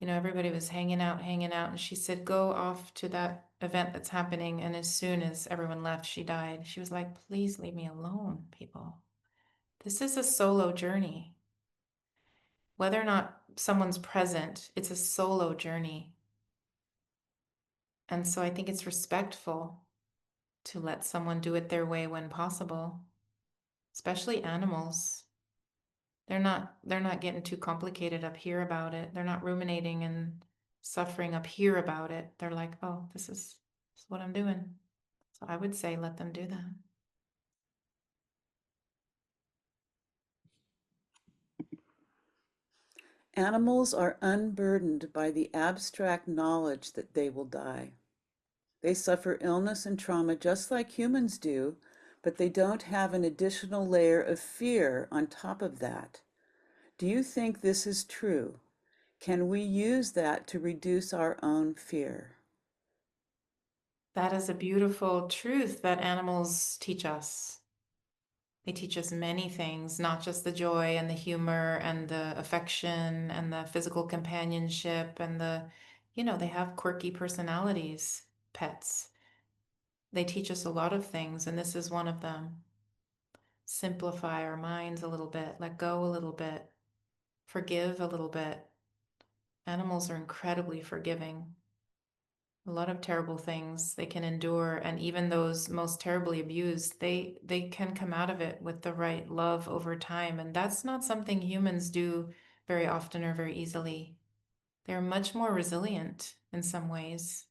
Everybody was hanging out, and she said, go off to that event that's happening. And as soon as everyone left, she died. She was like, please leave me alone, people. This is a solo journey. Whether or not someone's present, it's a solo journey. And so I think it's respectful to let someone do it their way when possible, especially animals. They're not getting too complicated up here about it. They're not ruminating and suffering up here about it. They're like, oh, this is what I'm doing. So I would say let them do that. Animals are unburdened by the abstract knowledge that they will die. They suffer illness and trauma just like humans do, but they don't have an additional layer of fear on top of that. Do you think this is true? Can we use that to reduce our own fear? That is a beautiful truth that animals teach us. They teach us many things, not just the joy and the humor and the affection and the physical companionship and they have quirky personalities, pets. They teach us a lot of things, and this is one of them. Simplify our minds a little bit, let go a little bit, forgive a little bit. Animals are incredibly forgiving. A lot of terrible things they can endure, and even those most terribly abused, they can come out of it with the right love over time, and that's not something humans do very often or very easily. They're much more resilient in some ways.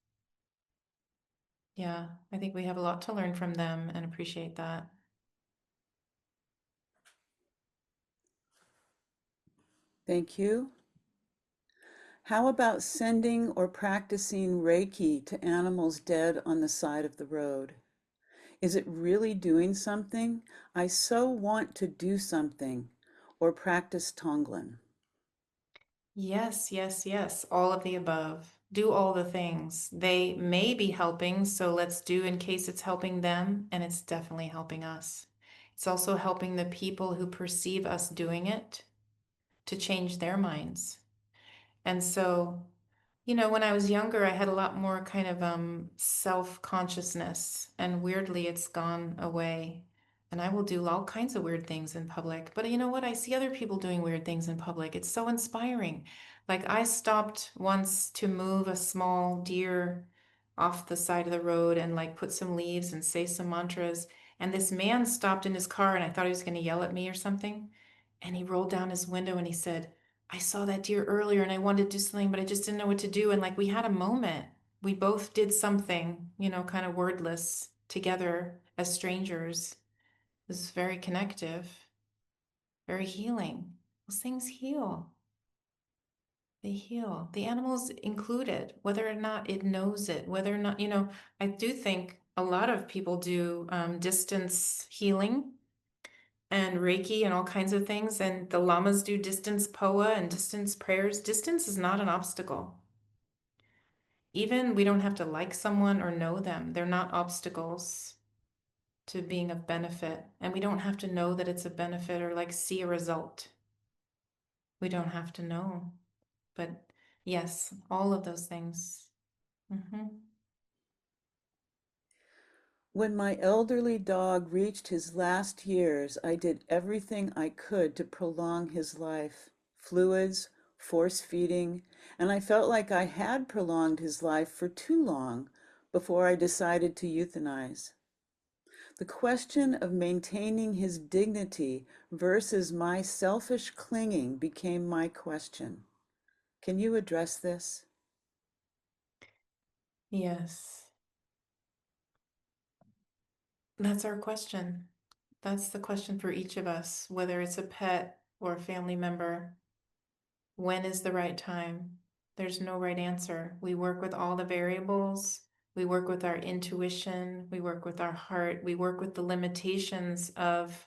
Yeah, I think we have a lot to learn from them and appreciate that. Thank you. How about sending or practicing Reiki to animals dead on the side of the road? Is it really doing something? I so want to do something. Or practice Tonglen. Yes, yes, yes. All of the above. Do all the things. They may be helping, so let's do in case it's helping them, and it's definitely helping us. It's also helping the people who perceive us doing it to change their minds. And so, when I was younger, I had a lot more kind of self-consciousness, and weirdly, it's gone away. And I will do all kinds of weird things in public. But you know what? I see other people doing weird things in public. It's so inspiring. Like I stopped once to move a small deer off the side of the road and like put some leaves and say some mantras. And this man stopped in his car and I thought he was going to yell at me or something. And he rolled down his window and he said, I saw that deer earlier and I wanted to do something, but I just didn't know what to do. And like we had a moment. We both did something, kind of wordless together as strangers. It was very connective, very healing. Those things heal. They heal. The animals included, whether or not it knows it, whether or not, I do think a lot of people do distance healing and Reiki and all kinds of things. And the lamas do distance poa and distance prayers. Distance is not an obstacle. Even we don't have to like someone or know them. They're not obstacles to being of benefit. And we don't have to know that it's a benefit or like see a result. We don't have to know. But yes, all of those things. Mm-hmm. When my elderly dog reached his last years, I did everything I could to prolong his life. Fluids, force feeding, and I felt like I had prolonged his life for too long before I decided to euthanize. The question of maintaining his dignity versus my selfish clinging became my question. Can you address this? Yes. That's our question. That's the question for each of us, whether it's a pet or a family member. When is the right time? There's no right answer. We work with all the variables. We work with our intuition. We work with our heart. We work with the limitations of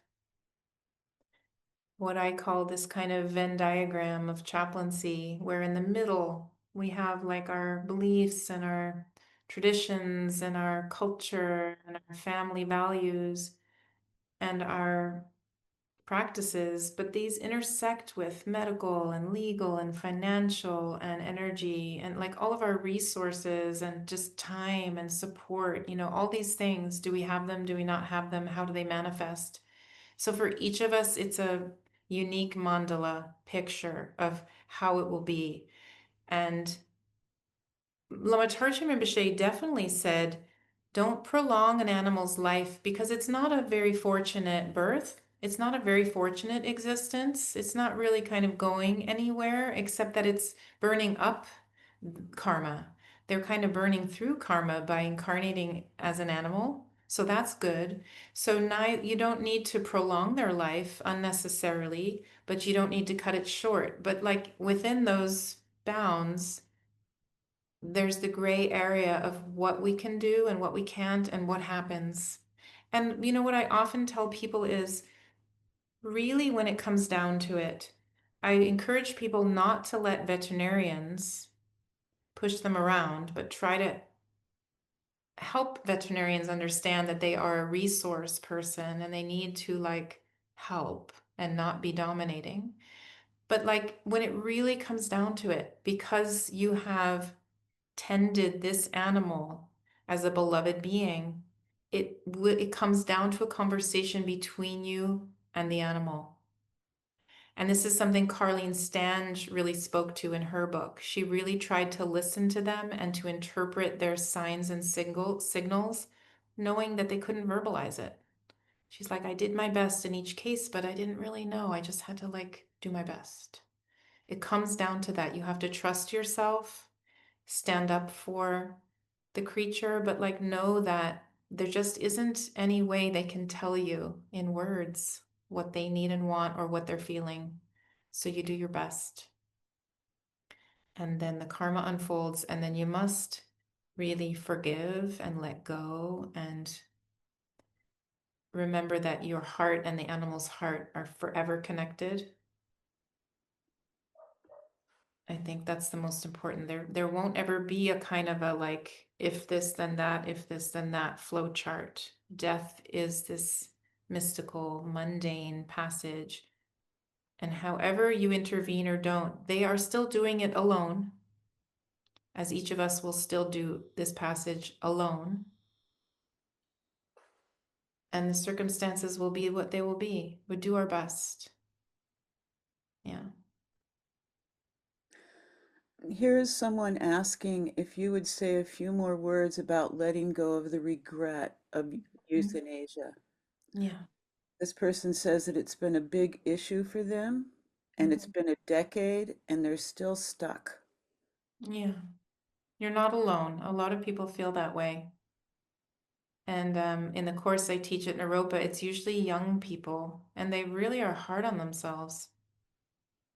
what I call this kind of Venn diagram of chaplaincy, where in the middle we have like our beliefs and our traditions and our culture and our family values and our practices, but these intersect with medical and legal and financial and energy and like all of our resources and just time and support, all these things. Do we have them? Do we not have them? How do they manifest? So for each of us, it's a unique mandala picture of how it will be. And Lama Tharchin Rinpoche definitely said, don't prolong an animal's life because it's not a very fortunate birth. It's not a very fortunate existence. It's not really kind of going anywhere except that it's burning up karma. They're kind of burning through karma by incarnating as an animal. So that's good. So now you don't need to prolong their life unnecessarily, but you don't need to cut it short. But like within those bounds, there's the gray area of what we can do and what we can't and what happens. And what I often tell people is really when it comes down to it, I encourage people not to let veterinarians push them around, but try to help veterinarians understand that they are a resource person and they need to like help and not be dominating. But like when it really comes down to it, because you have tended this animal as a beloved being, it comes down to a conversation between you and the animal. And this is something Carlene Stange really spoke to in her book. She really tried to listen to them and to interpret their signs and signals, knowing that they couldn't verbalize it. She's like, I did my best in each case, but I didn't really know. I just had to like do my best. It comes down to that. You have to trust yourself, stand up for the creature, but like know that there just isn't any way they can tell you in words what they need and want or what they're feeling. So you do your best. and then the karma unfolds, and then you must really forgive and let go and remember that your heart and the animal's heart are forever connected. I think that's the most important. There won't ever be a kind of a like, if this, then that, if this, then that flow chart. Death is this mystical, mundane passage. And however you intervene or don't, they are still doing it alone, as each of us will still do this passage alone. And the circumstances will be what they will be. We do our best. Yeah. Here's someone asking if you would say a few more words about letting go of the regret of euthanasia. Yeah. This person says that it's been a big issue for them and it's been a decade and they're still stuck. Yeah. You're not alone. A lot of people feel that way. And in the course I teach at Naropa, it's usually young people, and they really are hard on themselves,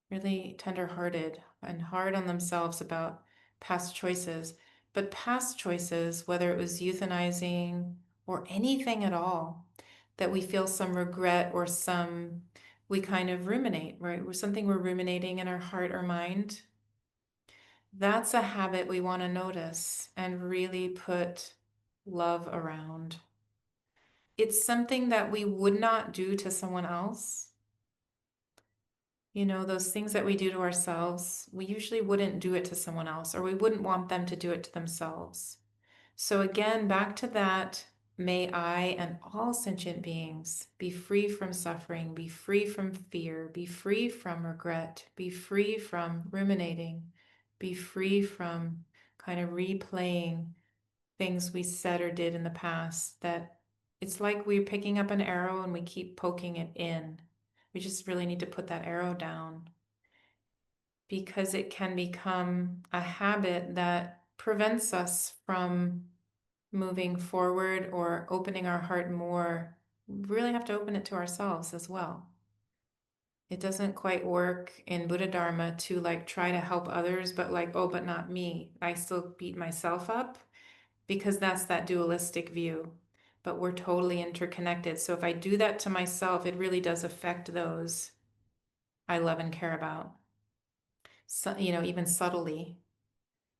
really tender-hearted and hard on themselves about past choices. But past choices, whether it was euthanizing or anything at all, that we feel some regret or we kind of ruminate, right? Or something we're ruminating in our heart or mind. That's a habit we want to notice and really put love around. It's something that we would not do to someone else. You know, those things that we do to ourselves, we usually wouldn't do it to someone else, or we wouldn't want them to do it to themselves. So again, back to that, may I and all sentient beings be free from suffering, be free from fear, be free from regret, be free from ruminating, be free from kind of replaying things we said or did in the past, that it's like we're picking up an arrow and we keep poking it in. We just really need to put that arrow down, because it can become a habit that prevents us from moving forward or opening our heart more. We really have to open it to ourselves as well. It doesn't quite work in Buddha Dharma to like try to help others, but like, oh, but not me. I still beat myself up, because that's that dualistic view. But we're totally interconnected. So if I do that to myself, it really does affect those I love and care about. So, you know, even subtly.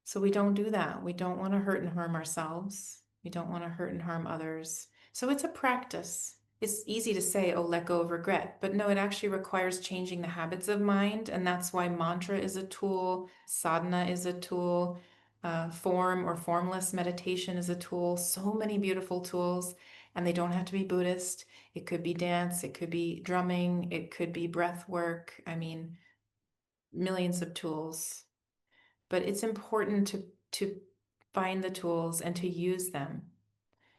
So we don't do that. We don't want to hurt and harm ourselves. We don't want to hurt and harm others. So it's a practice. It's easy to say, oh, let go of regret. But no, it actually requires changing the habits of mind. And that's why mantra is a tool, sadhana is a tool, form or formless meditation is a tool. So many beautiful tools. And they don't have to be Buddhist. It could be dance, it could be drumming, it could be breath work. I mean, millions of tools. But it's important to find the tools and to use them,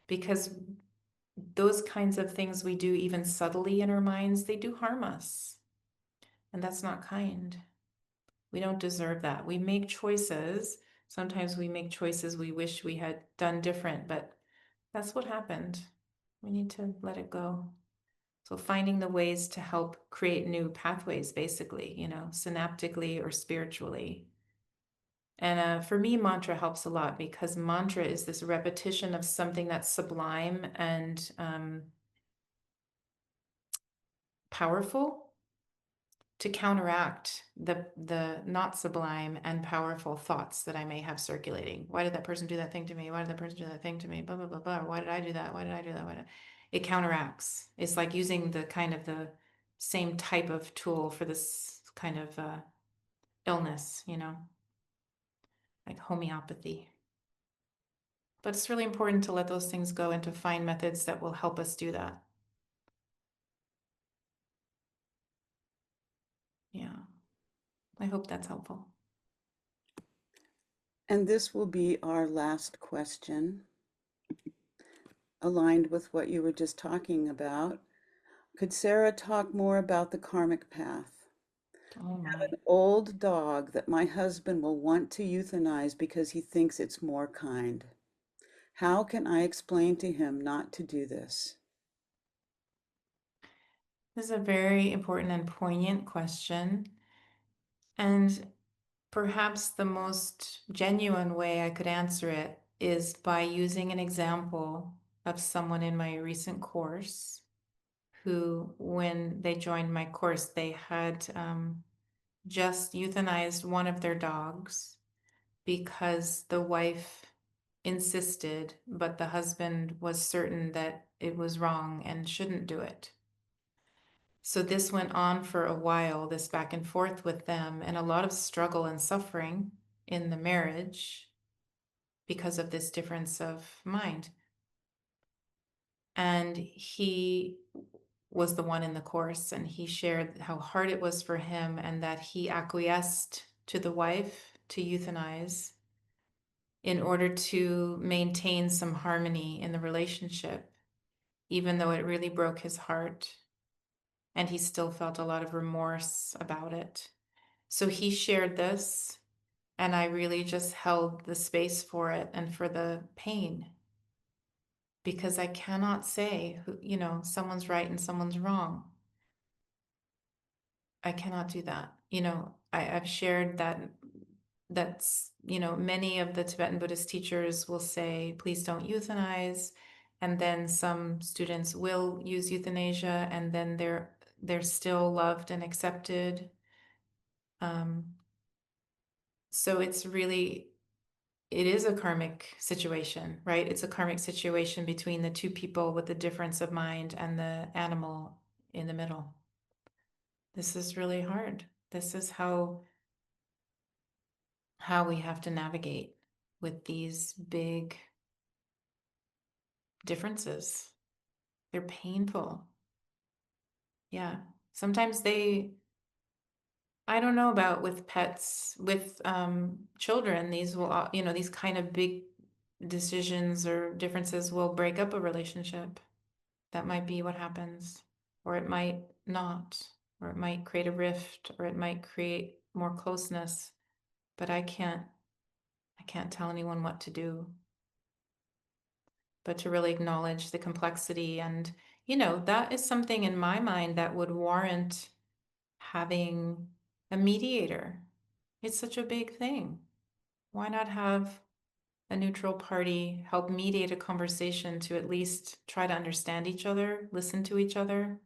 because those kinds of things we do even subtly in our minds, they do harm us. And that's not kind. We don't deserve that. We make choices. Sometimes we make choices we wish we had done different, but that's what happened. We need to let it go. So finding the ways to help create new pathways, basically, you know, synaptically or spiritually. And for me, mantra helps a lot, because mantra is this repetition of something that's sublime and powerful, to counteract the not sublime and powerful thoughts that I may have circulating. Why did that person do that thing to me? Why did that person do that thing to me? Blah, blah, blah, blah. Why did I do that? Why did I do that? Why did It counteracts. It's like using the kind of the same type of tool for this kind of illness, you know, like homeopathy. But it's really important to let those things go and to find methods that will help us do that. Yeah. I hope that's helpful. And this will be our last question, aligned with what you were just talking about. Could Sarah talk more about the karmic path? Oh I have my. an old dog that my husband will want to euthanize because he thinks it's more kind. How can I explain to him not to do this? This is a very important and poignant question. And Perhaps the most genuine way I could answer it is by using an example of someone in my recent course who, when they joined my course, they had just euthanized one of their dogs because the wife insisted, but the husband was certain that it was wrong and shouldn't do it. So this went on for a while, this back and forth with them, and a lot of struggle and suffering in the marriage because of this difference of mind. And he was the one in the course, and he shared how hard it was for him and that he acquiesced to the wife to euthanize in order to maintain some harmony in the relationship, even though it really broke his heart. And he still felt a lot of remorse about it. So he shared this, and I really just held the space for it and for the pain, because I cannot say, someone's right and someone's wrong. I cannot do that. I've shared that's, many of the Tibetan Buddhist teachers will say, please don't euthanize. And then some students will use euthanasia, and then they're still loved and accepted. So it is a karmic situation, right? It's a karmic situation between the two people with the difference of mind and the animal in the middle. This is really hard. This is how we have to navigate with these big differences. They're painful. Yeah. Sometimes I don't know about with pets, with children, these kind of big decisions or differences will break up a relationship. That might be what happens, or it might not, or it might create a rift, or it might create more closeness. But I can't tell anyone what to do, but to really acknowledge the complexity. And, that is something in my mind that would warrant having a mediator. It's such a big thing. Why not have a neutral party help mediate a conversation to at least try to understand each other, listen to each other,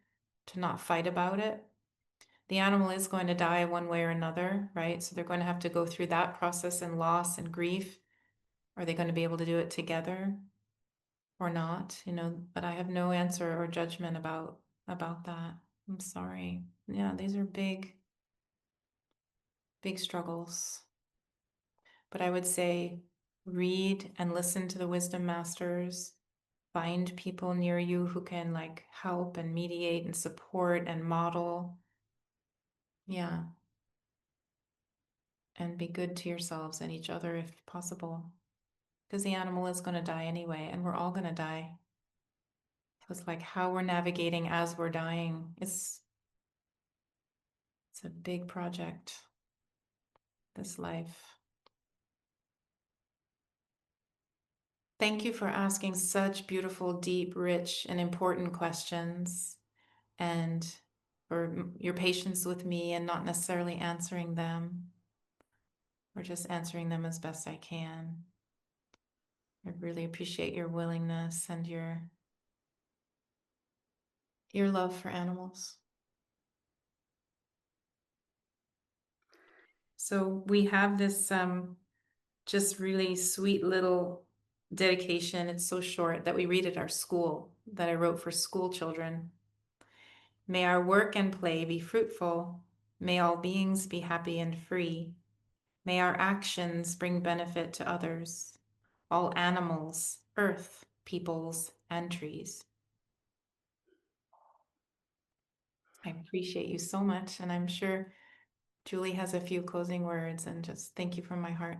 to not fight about it? The animal is going to die one way or another, right? So they're going to have to go through that process and loss and grief. Are they going to be able to do it together or not? But I have no answer or judgment about that. I'm sorry. Yeah, these are big, big struggles. But I would say read and listen to the wisdom masters. Find people near you who can help and mediate and support and model. Yeah. And be good to yourselves and each other if possible. Because the animal is going to die anyway, and we're all going to die. So it's like how we're navigating as we're dying. It's a big project, this life. Thank you for asking such beautiful, deep, rich, and important questions, and for your patience with me and not necessarily answering them, or just answering them as best I can. I really appreciate your willingness and your love for animals. So we have this just really sweet little dedication. It's so short that we read at our school, that I wrote for school children. May our work and play be fruitful. May all beings be happy and free. May our actions bring benefit to others, all animals, earth, peoples, and trees. I appreciate you so much, and I'm sure Julie has a few closing words, and just thank you from my heart.